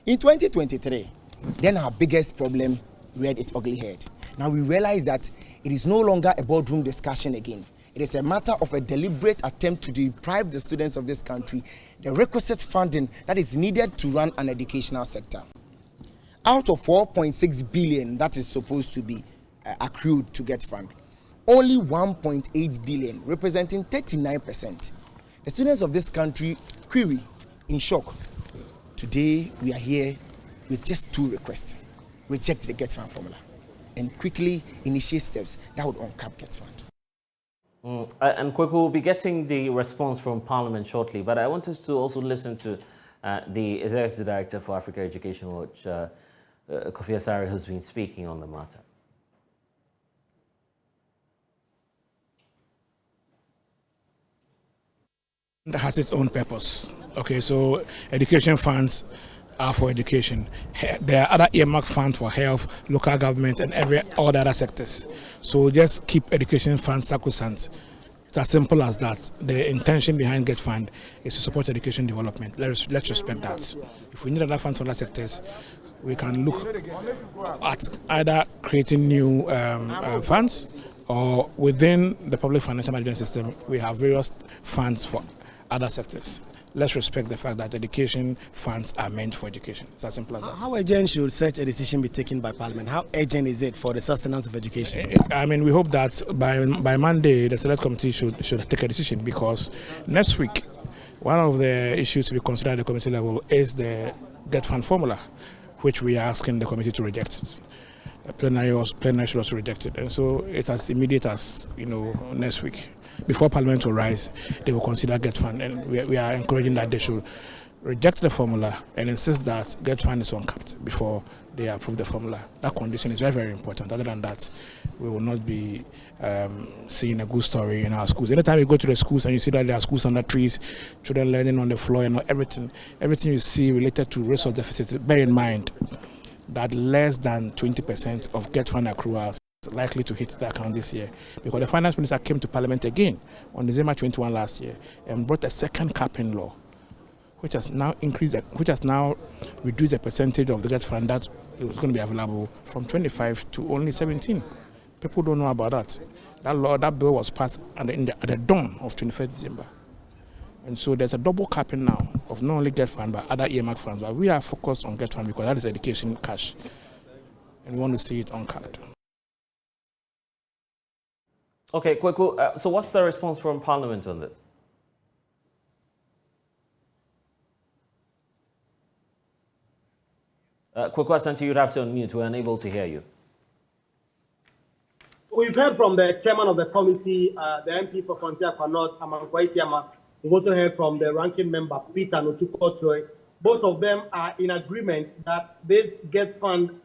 In 2023, then our biggest problem reared its ugly head. Now we realize that it is no longer a boardroom discussion again. It is a matter of a deliberate attempt to deprive the students of this country the requisite funding that is needed to run an educational sector. Out of 4.6 billion that is supposed to be accrued to Get Fund, only 1.8 billion, representing 39%. The students of this country query in shock. Today we are here with just two requests: reject the Get Fund formula and quickly initiate steps that would uncap Get Fund. And Kweku will be getting the response from Parliament shortly, but I want us to also listen to the Executive Director for Africa Education Watch, Kofi Asare, who's been speaking on the matter. That has its own purpose. Okay, so education funds are for education. There are other earmarked funds for health, local government, and all the other sectors. So just keep education funds sacrosanct. It's as simple as that. The intention behind Get Fund is to support education development. Let's respect that. If we need other funds for other sectors, we can look at either creating new funds, or within the public financial management system, we have various funds for other sectors. Let's respect the fact that education funds are meant for education. It's as simple as that. How urgent should such a decision be taken by Parliament? How urgent is it for the sustenance of education? I mean, we hope that by Monday, the Select Committee should take a decision, because next week, one of the issues to be considered at the committee level is the Get Fund formula, which we are asking the committee to reject it. Plenary should also reject it. And so it's as immediate as, next week. Before Parliament will rise, they will consider Get Fund, and we are encouraging that they should reject the formula and insist that Get Fund is uncapped before they approve the formula. That condition is very, very important. Other than that, we will not be seeing a good story in our schools. Anytime you go to the schools and you see that there are schools under trees, children learning on the floor, and everything you see related to resource deficit, bear in mind that less than 20% of Get Fund accruals likely to hit the account this year, because the finance minister came to Parliament again on December 21 last year and brought a second capping law, which has now reduced the percentage of the Get Fund that was going to be available from 25 to only 17. People don't know about that. That bill was passed at the dawn of 21st December. And so there's a double capping now of not only Get Fund but other earmarked funds. But we are focused on Get Fund because that is education cash, and we want to see it uncapped. Okay, Kweku, so what's the response from Parliament on this? Kweku Asante, you'd have to unmute. We're unable to hear you. We've heard from the chairman of the committee, the MP for Frontier Connaught, Amankwa Isiama. We've also heard from the ranking member, Peter Nochukwu-Ochoy. Both of them are in agreement that this Get Fund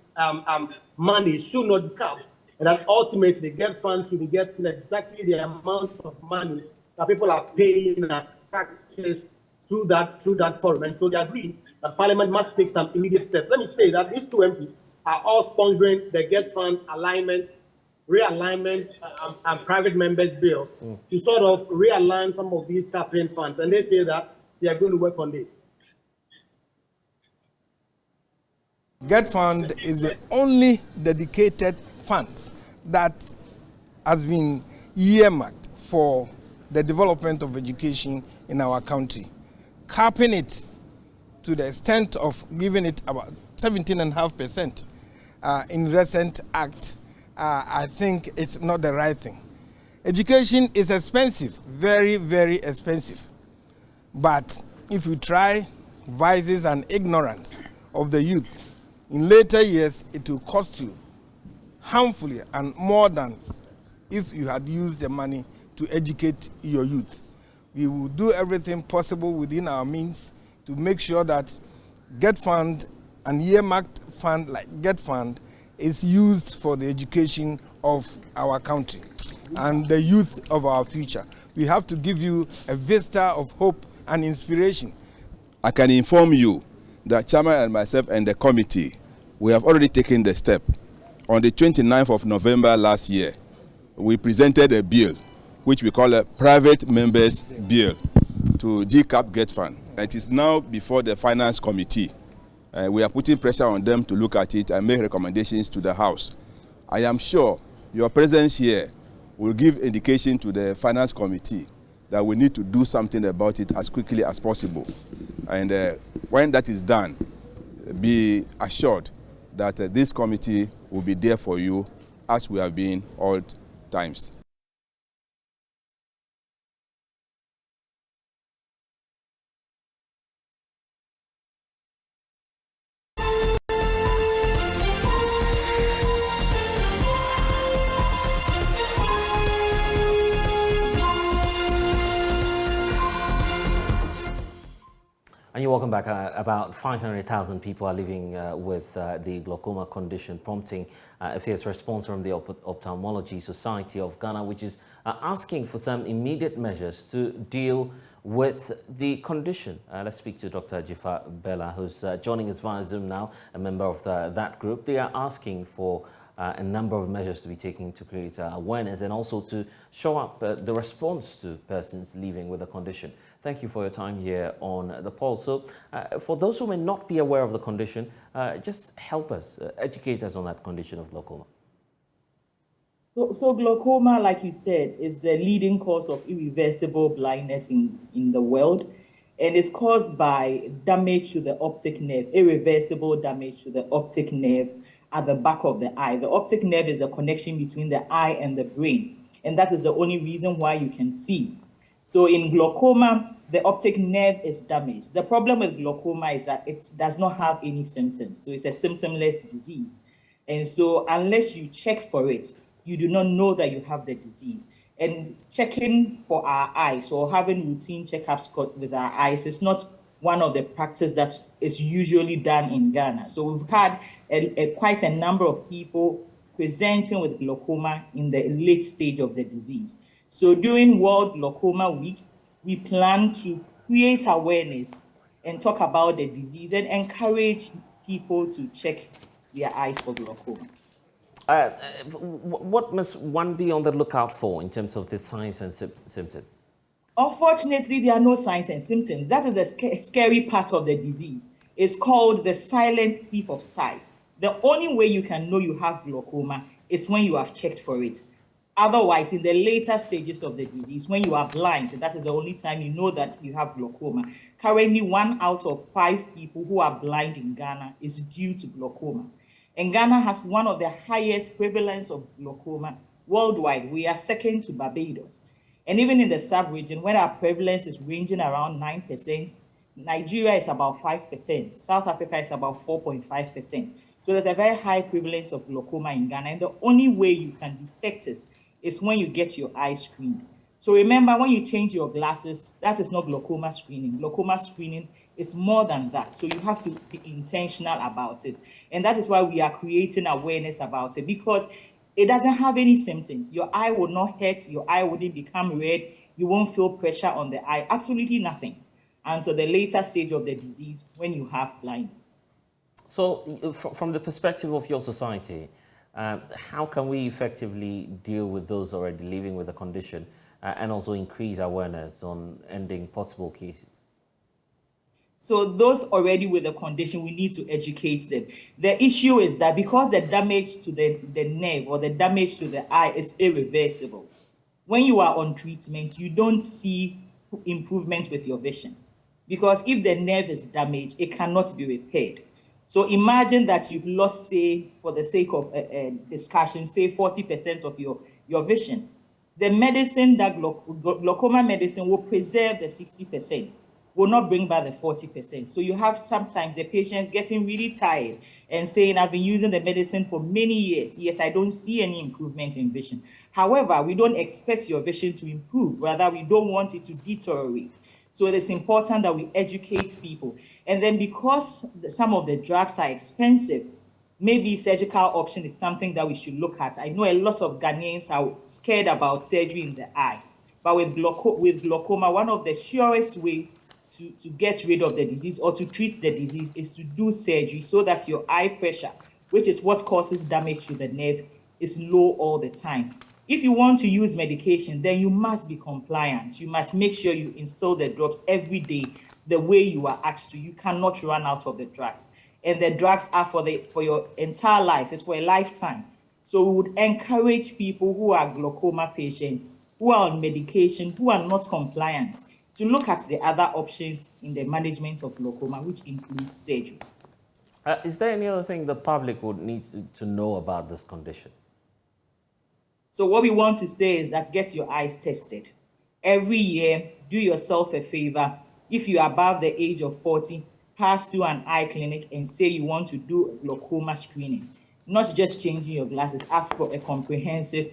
money should not be capped, and that ultimately Get Fund should be getting exactly the amount of money that people are paying as taxes through that forum. And so they agree that Parliament must take some immediate steps. Let me say that these two MPs are all sponsoring the Get Fund realignment and private members bill to sort of realign some of these campaign funds. And they say that they are going to work on this. Get Fund is the only dedicated fund that has been earmarked for the development of education in our country. Capping it to the extent of giving it about 17.5% in recent act, I think it's not the right thing. Education is expensive, very, very expensive. But if you try vices and ignorance of the youth, in later years it will cost you harmfully and more than if you had used the money to educate your youth. We will do everything possible within our means to make sure that Get Fund and earmarked fund like Get Fund is used for the education of our country and the youth of our future. We have to give you a vista of hope and inspiration. I can inform you that Chairman and myself and the committee, we have already taken the step. On the 29th of November last year, we presented a bill, which we call a private members bill, to GCAP Get Fund. It is now before the finance committee. We are putting pressure on them to look at it and make recommendations to the House. I am sure your presence here will give indication to the finance committee that we need to do something about it as quickly as possible. And when that is done, be assured that this committee will be there for you as we have been all times. And you're welcome back. About 500,000 people are living with the glaucoma condition, prompting a fierce response from the Ophthalmology Society of Ghana, which is asking for some immediate measures to deal with the condition. Let's speak to Dr. Jifa Bella, who's joining us via Zoom now, a member of that group. They are asking for a number of measures to be taken to create awareness and also to show up the response to persons living with the condition. Thank you for your time here on the Pulse. So for those who may not be aware of the condition, just help us, educate us on that condition of glaucoma. So glaucoma, like you said, is the leading cause of irreversible blindness in the world, and it's caused by damage to the optic nerve, irreversible damage to the optic nerve at the back of the eye. The optic nerve is a connection between the eye and the brain, and that is the only reason why you can see. So in glaucoma, the optic nerve is damaged. The problem with glaucoma is that it does not have any symptoms, so it's a symptomless disease. And so unless you check for it, you do not know that you have the disease. And checking for our eyes or having routine checkups with our eyes is not one of the practices that is usually done in Ghana. So we've had quite a number of people presenting with glaucoma in the late stage of the disease. So during World Glaucoma Week, we plan to create awareness and talk about the disease and encourage people to check their eyes for glaucoma. What must one be on the lookout for in terms of the signs and symptoms? Unfortunately, there are no signs and symptoms. That is a scary part of the disease. It's called the silent thief of sight. The only way you can know you have glaucoma is when you have checked for it. Otherwise, in the later stages of the disease, when you are blind, that is the only time you know that you have glaucoma. Currently, 1 out of 5 people who are blind in Ghana is due to glaucoma. And Ghana has one of the highest prevalence of glaucoma worldwide. We are second to Barbados. And even in the sub-region, where our prevalence is ranging around 9%, Nigeria is about 5%, South Africa is about 4.5%. So there's a very high prevalence of glaucoma in Ghana. And the only way you can detect it is when you get your eye screened. So remember, when you change your glasses, that is not glaucoma screening. Glaucoma screening is more than that. So you have to be intentional about it. And that is why we are creating awareness about it, because it doesn't have any symptoms. Your eye will not hurt, your eye wouldn't become red, you won't feel pressure on the eye, absolutely nothing. Until the later stage of the disease when you have blindness. So from the perspective of your society, how can we effectively deal with those already living with the condition and also increase awareness on ending possible cases? So those already with the condition, we need to educate them. The issue is that because the damage to the nerve or the damage to the eye is irreversible, when you are on treatment, you don't see improvement with your vision. Because if the nerve is damaged, it cannot be repaired. So imagine that you've lost, say, for the sake of discussion, say 40% of your vision. The medicine, that glaucoma medicine, will preserve the 60%. will not bring back the 40%. So you have sometimes the patients getting really tired and saying, I've been using the medicine for many years, yet I don't see any improvement in vision. However, we don't expect your vision to improve. Rather, we don't want it to deteriorate. So it is important that we educate people. And then because some of the drugs are expensive, maybe surgical option is something that we should look at. I know a lot of Ghanaians are scared about surgery in the eye. But with glaucoma, one of the surest way to get rid of the disease or to treat the disease is to do surgery so that your eye pressure, which is what causes damage to the nerve, is low all the time. If you want to use medication, then you must be compliant. You must make sure you instill the drops every day the way you are asked to. You cannot run out of the drugs. And the drugs are for your entire life. It's for a lifetime. So we would encourage people who are glaucoma patients, who are on medication, who are not compliant, to look at the other options in the management of glaucoma, which includes surgery. Is there any other thing the public would need to know about this condition? So what we want to say is that get your eyes tested. Every year, do yourself a favor. If you are above the age of 40, pass through an eye clinic and say you want to do a glaucoma screening. Not just changing your glasses, ask for a comprehensive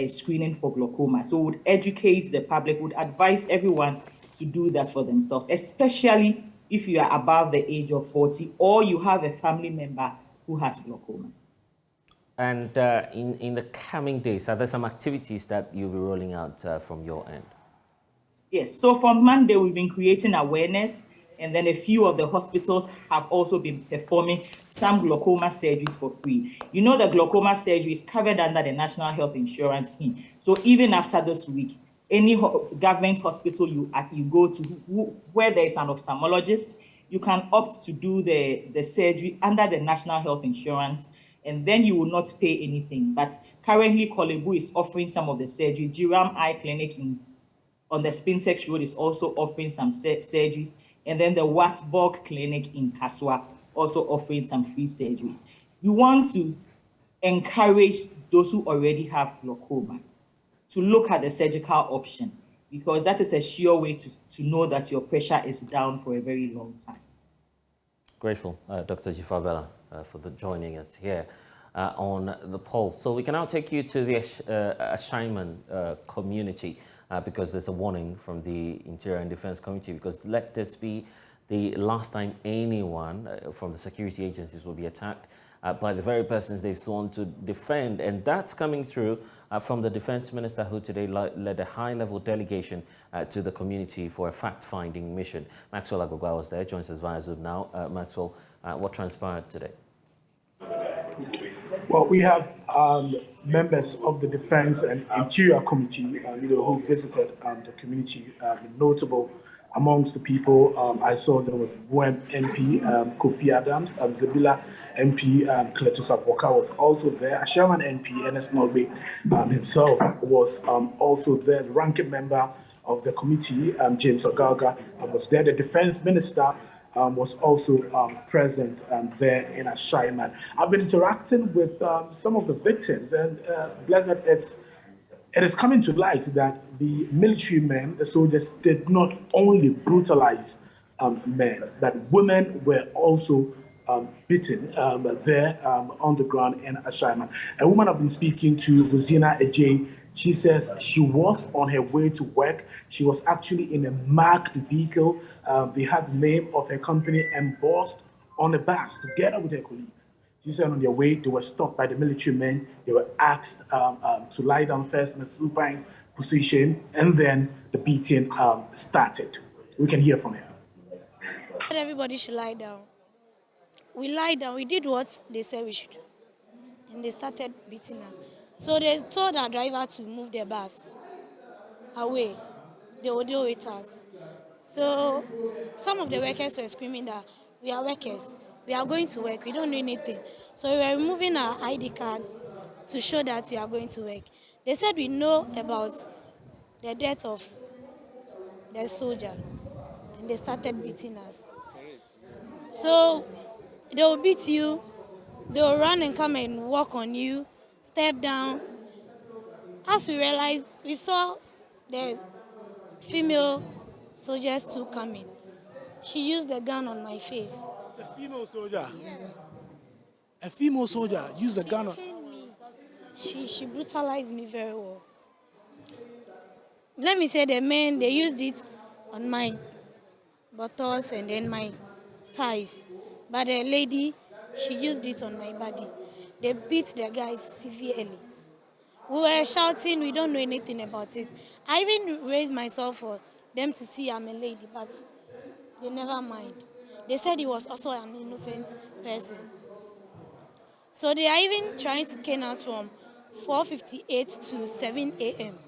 screening for glaucoma. So we would educate the public, would advise everyone to do that for themselves, especially if you are above the age of 40 or you have a family member who has glaucoma. And in the coming days, are there some activities that you'll be rolling out from your end? Yes, so from Monday, we've been creating awareness, and then a few of the hospitals have also been performing some glaucoma surgeries for free. You know, the glaucoma surgery is covered under the National Health Insurance Scheme. So even after this week, any government hospital you go to where there is an ophthalmologist, you can opt to do the surgery under the National Health Insurance, and then you will not pay anything. But currently, Kolebu is offering some of the surgery. Jiram Eye Clinic on the Spintex Road is also offering some surgeries. And then the Wattsburg Clinic in Kaswa also offering some free surgeries. You want to encourage those who already have glaucoma to look at the surgical option, because that is a sure way to know that your pressure is down for a very long time. Grateful, Dr. Jifabela, for joining us here on The Pulse. So we can now take you to the Ashaiman community because there's a warning from the Interior and Defense Committee, because let this be the last time anyone from the security agencies will be attacked by the very persons they've sworn to defend. And that's coming through from the Defense Minister, who today led a high-level delegation to the community for a fact-finding mission. Maxwell Agogwa was there, joins us via Zoom now. Maxwell, what transpired today? Well, we have members of the Defense and Interior Committee, who visited the community. Notable amongst the people I saw, there was WEM MP Kofi Adams, Zabila MP Cletus Avoka was also there. Ashaman MP Ernest Norbe himself was also there. The ranking member of the committee, James Ogalga, was there. The Defense Minister was also present there in Ashaiman. I've been interacting with some of the victims, and Blessed, it is coming to light that the military men, the soldiers, did not only brutalize men, that women were also beaten there on the ground in Ashaiman. A woman I've been speaking to, Rosina Ejay, she says she was on her way to work. She was actually in a marked vehicle. They had the name of her company embossed on the bus together with her colleagues. She said on their way, they were stopped by the military men. They were asked to lie down first in a supine position, and then the beating started. We can hear from her. Everybody should lie down. We lied down. We did what they said we should do. And they started beating us. So they told our driver to move the bus away. They would deal with us. So some of the workers were screaming that we are workers. We are going to work. We don't do anything. So we were removing our ID card to show that we are going to work. They said we know about the death of the soldier. And they started beating us. So they will beat you. They will run and come and walk on you, step down. As we realized, we saw the female soldiers too coming. She used the gun on my face. The female soldier? Yeah. A female soldier used the gun on... She caned me. She brutalized me very well. Let me say the men, they used it on my buttocks and then my thighs. But the lady, she used it on my body. They beat the guys severely. We were shouting, we don't know anything about it. I even raised myself for them to see I'm a lady, but they never mind. They said he was also an innocent person. So they are even trying to cane us from 4:58 to 7 a.m.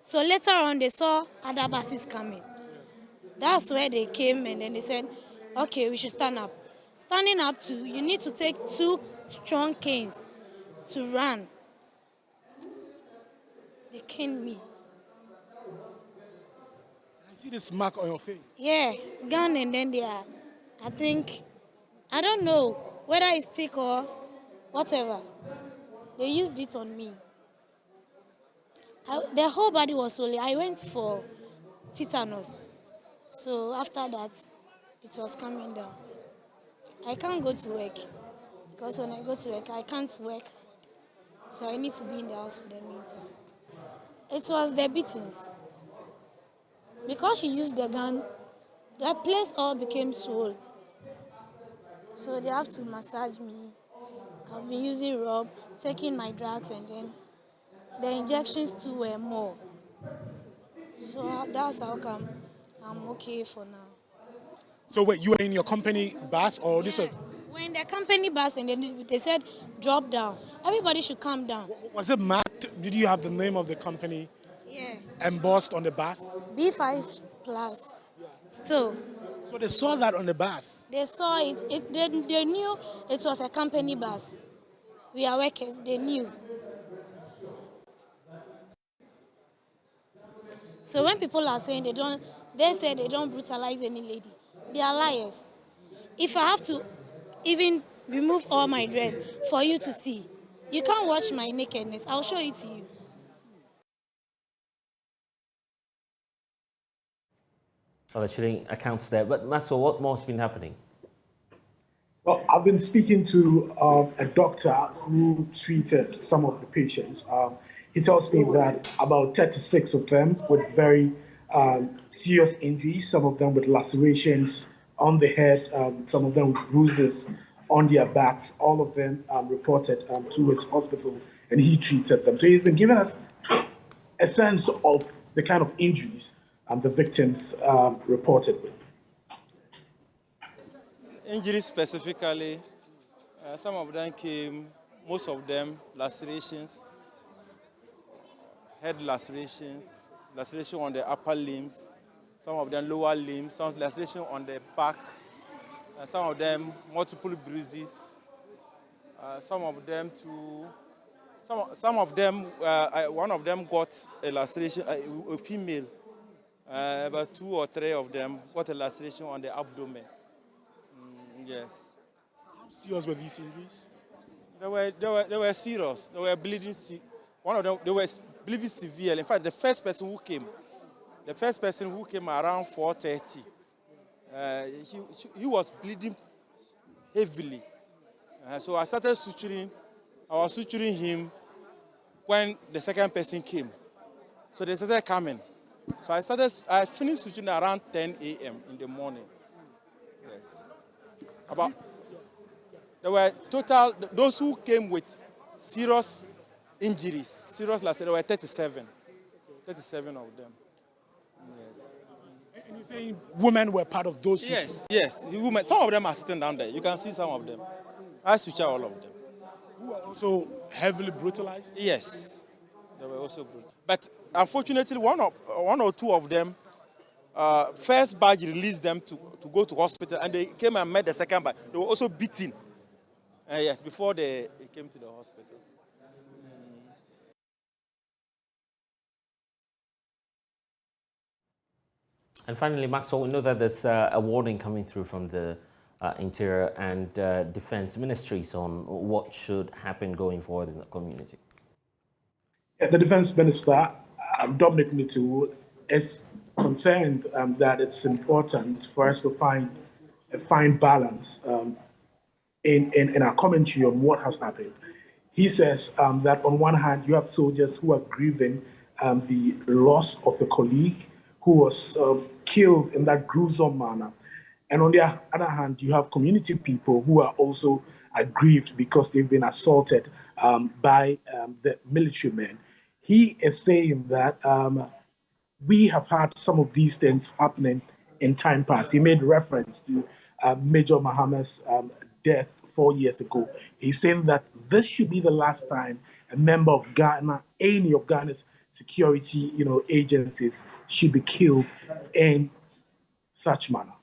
So later on, they saw other buses coming. That's where they came and then they said, okay, we should stand up. Standing up to, you need to take 2 strong canes to run. They caned me. I see this mark on your face. Yeah, gun and then they are, I don't know whether it's stick or whatever. They used it on me. The whole body was swollen. I went for tetanus. So after that, it was coming down. I can't go to work because when I go to work, I can't work hard. So I need to be in the house for the meantime. It was the beatings. Because she used the gun, the place all became swollen. So they have to massage me. I've been using rub, taking my drugs, and then the injections too were more. So that's how come I'm okay for now. So wait, you were in your company bus or this was... We're in the company bus and then they said, drop down. Everybody should come down. Was it marked? Did you have the name of the company embossed on the bus? B5 plus. Still. So they saw that on the bus? They saw it. They knew it was a company bus. We are workers. They knew. So when people are saying they say they don't brutalize any lady. They are liars. If I have to even remove all my dress for you to see, you can't watch my nakedness. I'll show it to you. Well, actually accounts there. But Maxwell, what more has been happening? Well, I've been speaking to a doctor who treated some of the patients. He tells me that about 36 of them with very serious injuries, some of them with lacerations on the head, some of them with bruises on their backs, all of them reported to his hospital, and he treated them. So he's been giving us a sense of the kind of injuries the victims reported with. Injuries specifically, some of them came, most of them lacerations, head lacerations, laceration on the upper limbs, some of them lower limbs, some laceration on the back, some of them multiple bruises, some of them one of them got a laceration, a female, about 2 or 3 of them got a laceration on the abdomen. Yes. How serious were these injuries? They were serious. They were bleeding. One of them, they were bleeding severely. In fact, the first person who came around 4:30, he was bleeding heavily. So I started suturing. I was suturing him when the second person came. So they started coming. So I finished suturing around 10 a.m. in the morning. Yes. There were total, those who came with serious injuries, serious lacerations, there were 37 of them. Yes. And you're saying women were part of those? Yes, women. Some of them are sitting down there. You can see some of them. I suture all of them. Who were also heavily brutalized? Yes, they were also brutal. But unfortunately, one or two of them, first batch released them to go to hospital, and they came and met the second batch. They were also beaten. Yes, before they came to the hospital. And finally, Maxwell, we know that there's a warning coming through from the Interior and Defense Ministries on what should happen going forward in the community. Yeah, the Defense Minister, Dominic Nitu, is concerned that it's important for us to find a fine balance in our commentary on what has happened. He says that on one hand, you have soldiers who are grieving the loss of a colleague who was killed in that gruesome manner. And on the other hand, you have community people who are also aggrieved because they've been assaulted by the military men. He is saying that we have had some of these things happening in time past. He made reference to Major Mohammed's death 4 years ago. He's saying that this should be the last time a member of Ghana, any of Ghana's security, agencies, should be killed in such manner.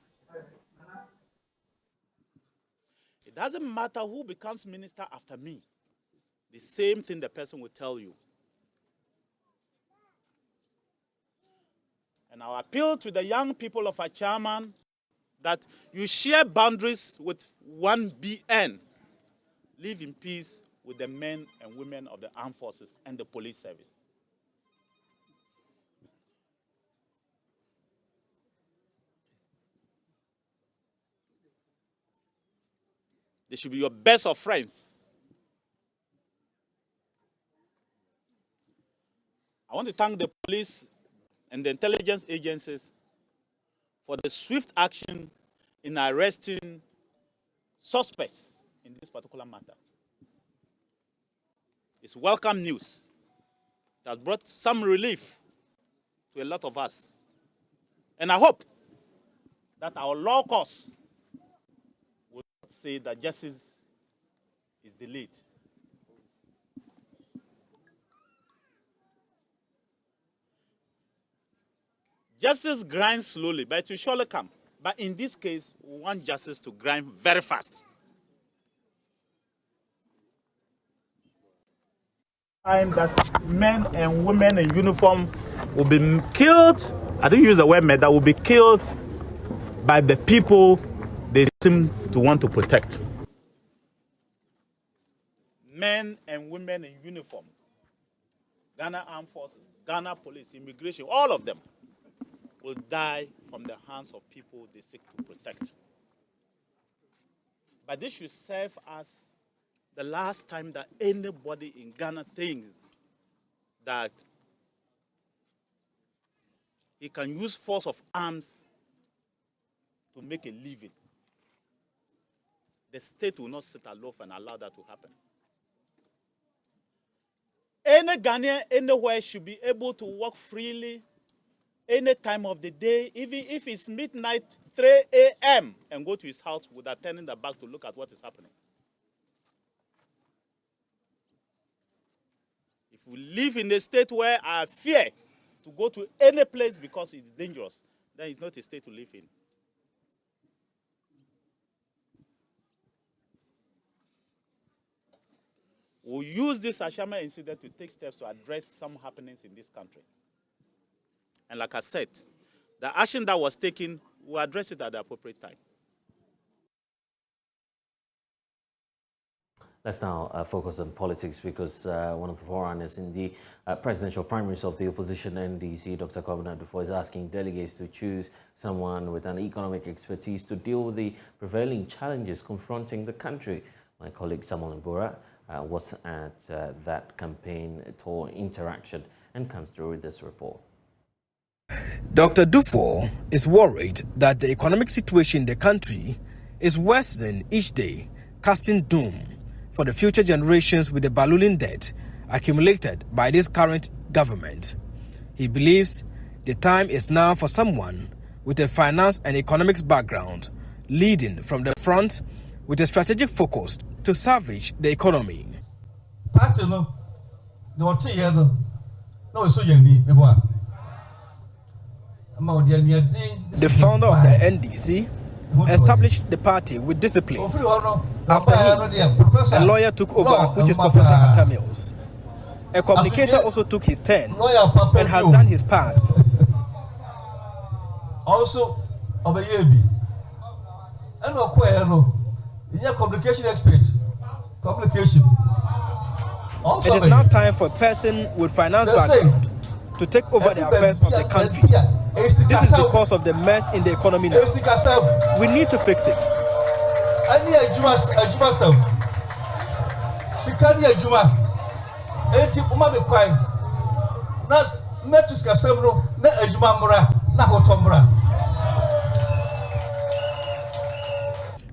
It doesn't matter who becomes minister after me. The same thing the person will tell you. And I appeal to the young people of Achaman that you share boundaries with 1BN. Live in peace with the men and women of the armed forces and the police service. They should be your best of friends. I want to thank the police and the intelligence agencies for the swift action in arresting suspects in this particular matter. It's welcome news that brought some relief to a lot of us. And I hope that our law courts will not say that justice is delayed. Justice grinds slowly, but it will surely come. But in this case, we want justice to grind very fast. Time that men and women in uniform will be killed, I don't use the word murder, will be killed by the people they seem to want to protect. Men and women in uniform, Ghana Armed Forces, Ghana Police, Immigration, all of them will die from the hands of people they seek to protect. But this should serve as the last time that anybody in Ghana thinks that he can use force of arms to make a living. The state will not sit aloof and allow that to happen. Any Ghanaian anywhere should be able to walk freely any time of the day, even if it's midnight, 3 a.m., and go to his house without turning the back to look at what is happening. If we live in a state where I fear to go to any place because it's dangerous, then it's not a state to live in. We'll use this Ashama incident to take steps to address some happenings in this country. And like I said, the action that was taken, we'll address it at the appropriate time. Let's now focus on politics because one of the forerunners in the presidential primaries of the opposition NDC, Dr. Kwabena Dufo, is asking delegates to choose someone with an economic expertise to deal with the prevailing challenges confronting the country. My colleague Samuel Mbura was at that campaign tour interaction and comes through with this report. Dr. Dufo is worried that the economic situation in the country is worsening each day, casting doom for the future generations with the ballooning debt accumulated by this current government. He believes the time is now for someone with a finance and economics background leading from the front with a strategic focus to salvage the economy. The founder of the NDC established the party with discipline after a lawyer took over, which is Professor Atamios. A communicator also took his turn and has done his part. Also, communication expert. Communication. It is now time for a person with finance background to take over the affairs of the country This is because of the mess in the economy now. We need to fix it.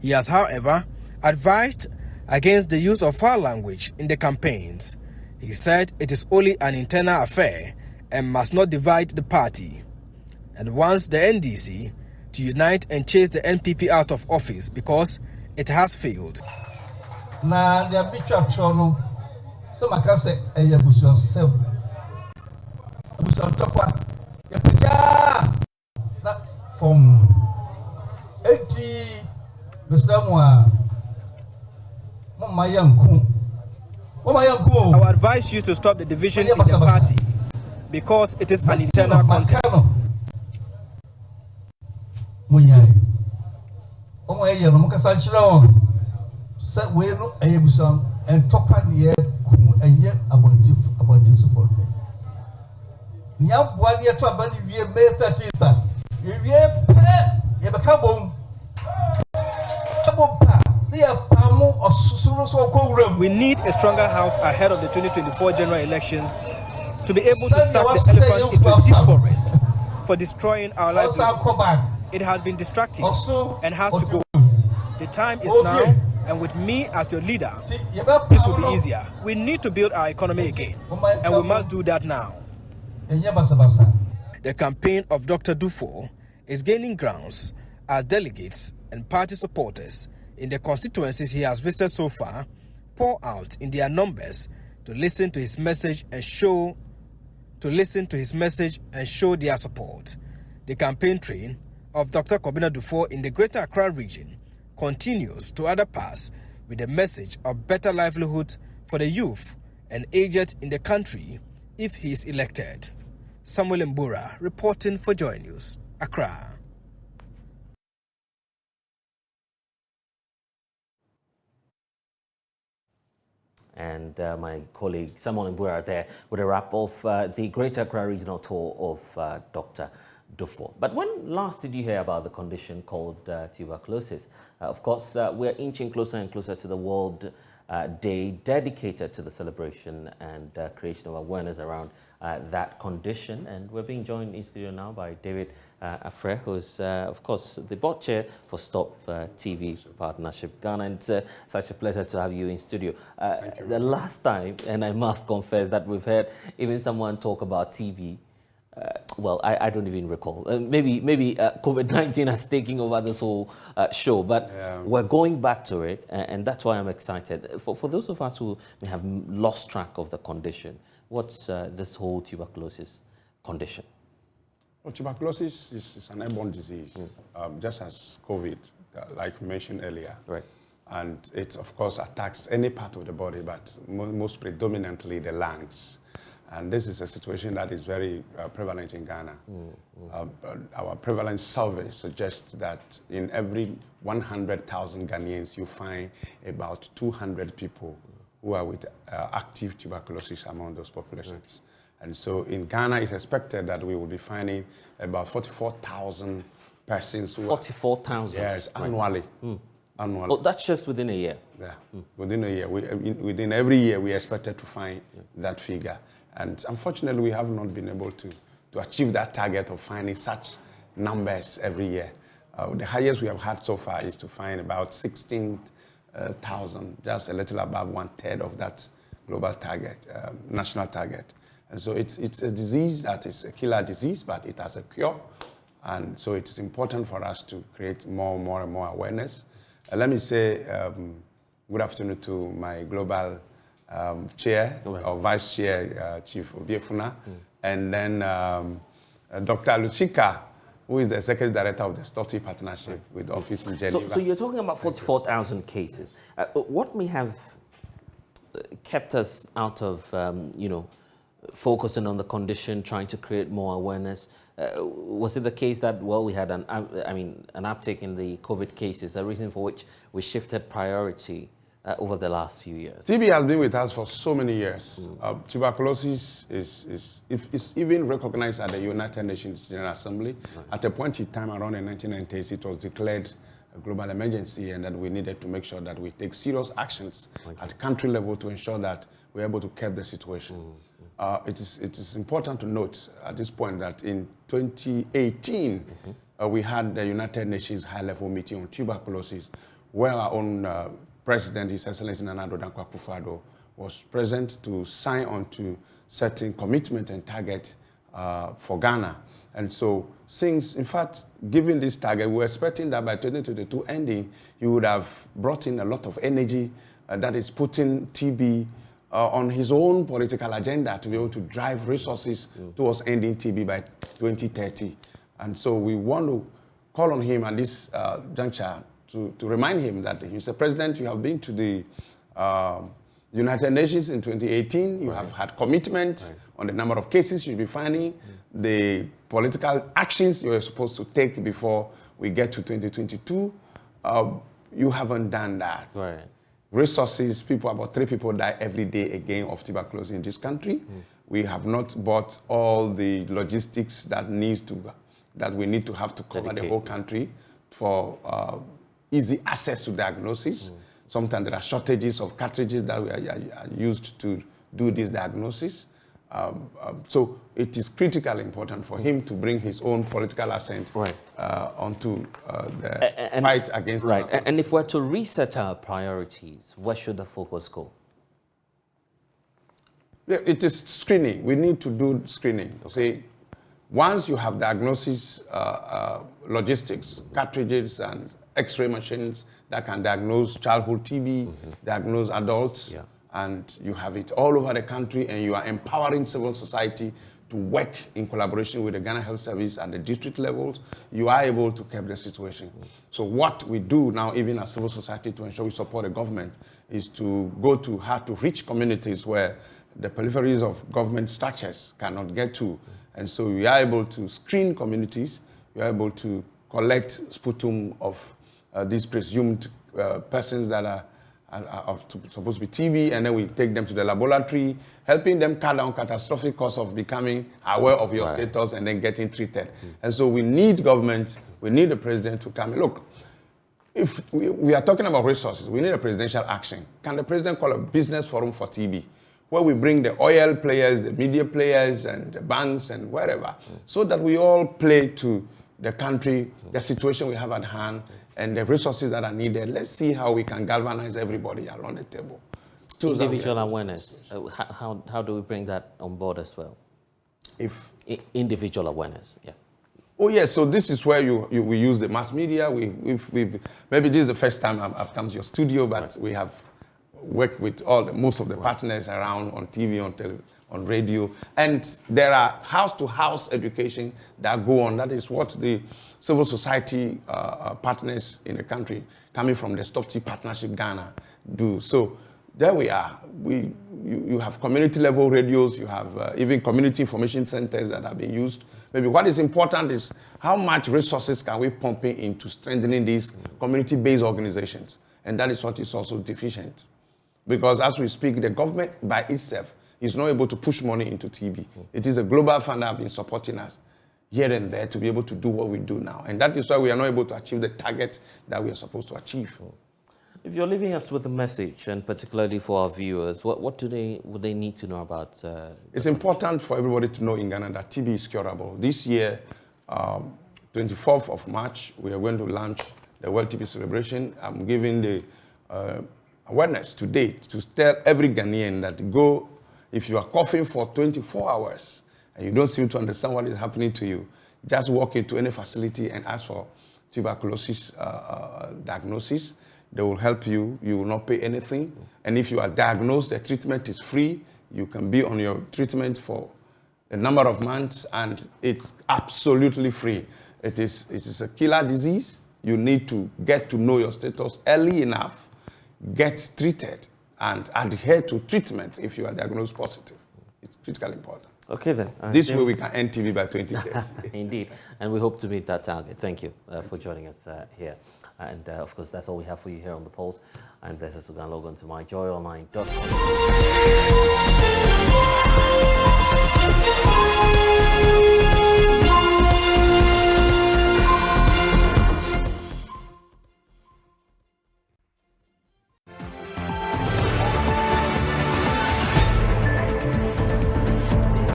He has, however, advised against the use of foul language in the campaigns. He said it is only an internal affair and must not divide the party, and wants the NDC to unite and chase the NPP out of office because it has failed. Na the picture no so maka say eye busuan sel busuan tokwa ya pija na from 80 besramwa mama yanku. I advise you to stop the division in the party because it is an internal contest. We need a stronger house ahead of the 2024 general elections to be able to sack the elephant into a deep forest for destroying our livelihood. It has been distracting and has to go. The time is now, and with me as your leader, this will be easier. We need to build our economy again, and we must do that now. The campaign of Dr. Dufour is gaining grounds as delegates and party supporters in the constituencies he has visited so far pour out in their numbers to listen to his message and show their support. The campaign train of Dr. Kobina Dufour in the Greater Accra region continues to other parts with the message of better livelihood for the youth and aged in the country if he is elected. Samuel Mbura reporting for JoyNews, Accra. And my colleague Samuel Mbura there with a wrap of the Greater Accra Regional Tour of Dr. Dufour. But when last did you hear about the condition called tuberculosis? Of course, we're inching closer and closer to the World Day dedicated to the celebration and creation of awareness around that condition. And we're being joined in studio now by David Afre, who's, of course, the board chair for Stop TV Partnership Ghana. And it's such a pleasure to have you in studio. The last time, and I must confess that we've heard even someone talk about TB, well, I don't even recall. Maybe COVID-19 has taken over this whole show, but we're going back to it, and that's why I'm excited. For those of us who may have lost track of the condition, what's this whole tuberculosis condition? Well, tuberculosis is an airborne disease, just as COVID, like we mentioned earlier. Right. And it, of course, attacks any part of the body, but most predominantly the lungs. And this is a situation that is very prevalent in Ghana. Our prevalence survey suggests that in every 100,000 Ghanaians, you find about 200 people who are with active tuberculosis among those populations. And so in Ghana, it's expected that we will be finding about 44,000 persons. 44,000? Yes, annually. Annually. Well, that's just within a year? Yeah, within a year. Within every year, we expected to find that figure. And unfortunately, we have not been able to achieve that target of finding such numbers every year. The highest we have had so far is to find about 16,000, just a little above 1/3 of that global target, national target. And so it's a disease that is a killer disease, but it has a cure. And so it's important for us to create more and more awareness. Let me say good afternoon to my global chair or vice chair, Chief Obiefuna, and then Dr. Lucika, who is the secretary director of the Stop TV Partnership with office in Geneva. So you're talking about 44,000 cases. What may have kept us out of, focusing on the condition, trying to create more awareness? Was it the case that, well, we had an uptick in the COVID cases, a reason for which we shifted priority over the last few years? TB has been with us for so many years. Tuberculosis is even recognized at the United Nations General Assembly. Right. At a point in time around the 1990s, it was declared a global emergency, and that we needed to make sure that we take serious actions at country level to ensure that we're able to curb the situation. It is important to note at this point that in 2018, we had the United Nations high-level meeting on tuberculosis, where our own President, His Excellency Nana Addo Dankwa Akufo-Addo, was present to sign on to certain commitment and target for Ghana. And so, since, in fact, given this target, we were expecting that by 2022 ending, you would have brought in a lot of energy that is putting TB on his own political agenda to be able to drive resources towards ending TB by 2030. And so we want to call on him at this juncture to remind him that, Mr. President, you have been to the United Nations in 2018. You have had commitment on the number of cases you'll be finding, the political actions you're supposed to take before we get to 2022. You haven't done that. Right. Resources, about 3 people die every day again of tuberculosis in this country. We have not bought all the logistics that we need to have to cover the whole country for easy access to diagnosis. Sometimes there are shortages of cartridges that are used to do this diagnosis. So it is critically important for him to bring his own political assent onto the fight against tuberculosis. And if we're to reset our priorities, where should the focus go? Yeah, it is screening. We need to do screening. Okay. Once you have diagnosis, logistics, cartridges and X-ray machines that can diagnose childhood TB, diagnose adults, and you have it all over the country, and you are empowering civil society to work in collaboration with the Ghana Health Service at the district levels, you are able to curb the situation. So what we do now, even as civil society, to ensure we support the government, is to go to hard to reach communities where the peripheries of government structures cannot get to. And so we are able to screen communities, we are able to collect sputum of these presumed persons that are supposed to be TB, and then we take them to the laboratory, helping them cut down catastrophic costs of becoming aware of your status and then getting treated. And so we need government, we need the president to come. Look, if we are talking about resources, we need a presidential action. Can the president call a business forum for TB, where we bring the oil players, the media players, and the banks and wherever, so that we all play to the country, the situation we have at hand, and the resources that are needed. Let's see how we can galvanize everybody around the table. Individual awareness, how do we bring that on board as well? Individual awareness, yeah. Oh yes, so this is where we use the mass media. Maybe this is the first time I've come to your studio, but we have worked with most of the partners around on TV, on television, on radio, and there are house-to-house education that go on. That is what the civil society partners in the country, coming from the Stop T Partnership Ghana, do. So there we are. You have community-level radios, you have even community information centers that are being used. Maybe what is important is how much resources can we pump into strengthening these community-based organizations, and that is what is also deficient. Because as we speak, the government by itself is not able to push money into TB. It is a global fund that has been supporting us here and there to be able to do what we do now. And that is why we are not able to achieve the target that we are supposed to achieve. If you're leaving us with a message, and particularly for our viewers, what would they need to know about? It's important for everybody to know in Ghana that TB is curable. This year, 24th of March, we are going to launch the World TB Celebration. I'm giving the awareness today to tell every Ghanaian that if you are coughing for 24 hours and you don't seem to understand what is happening to you, just walk into any facility and ask for tuberculosis diagnosis. They will help you. You will not pay anything. And if you are diagnosed, the treatment is free. You can be on your treatment for a number of months, and it's absolutely free. It is a killer disease. You need to get to know your status early enough, get treated, and adhere to treatment if you are diagnosed positive. It's critically important. Okay then. This way we can end TV by 2030. Indeed. And we hope to meet that target. Thank you for joining us here. And of course, that's all we have for you here on The Pulse. And this is Sogah. Log on to myjoyonline.com.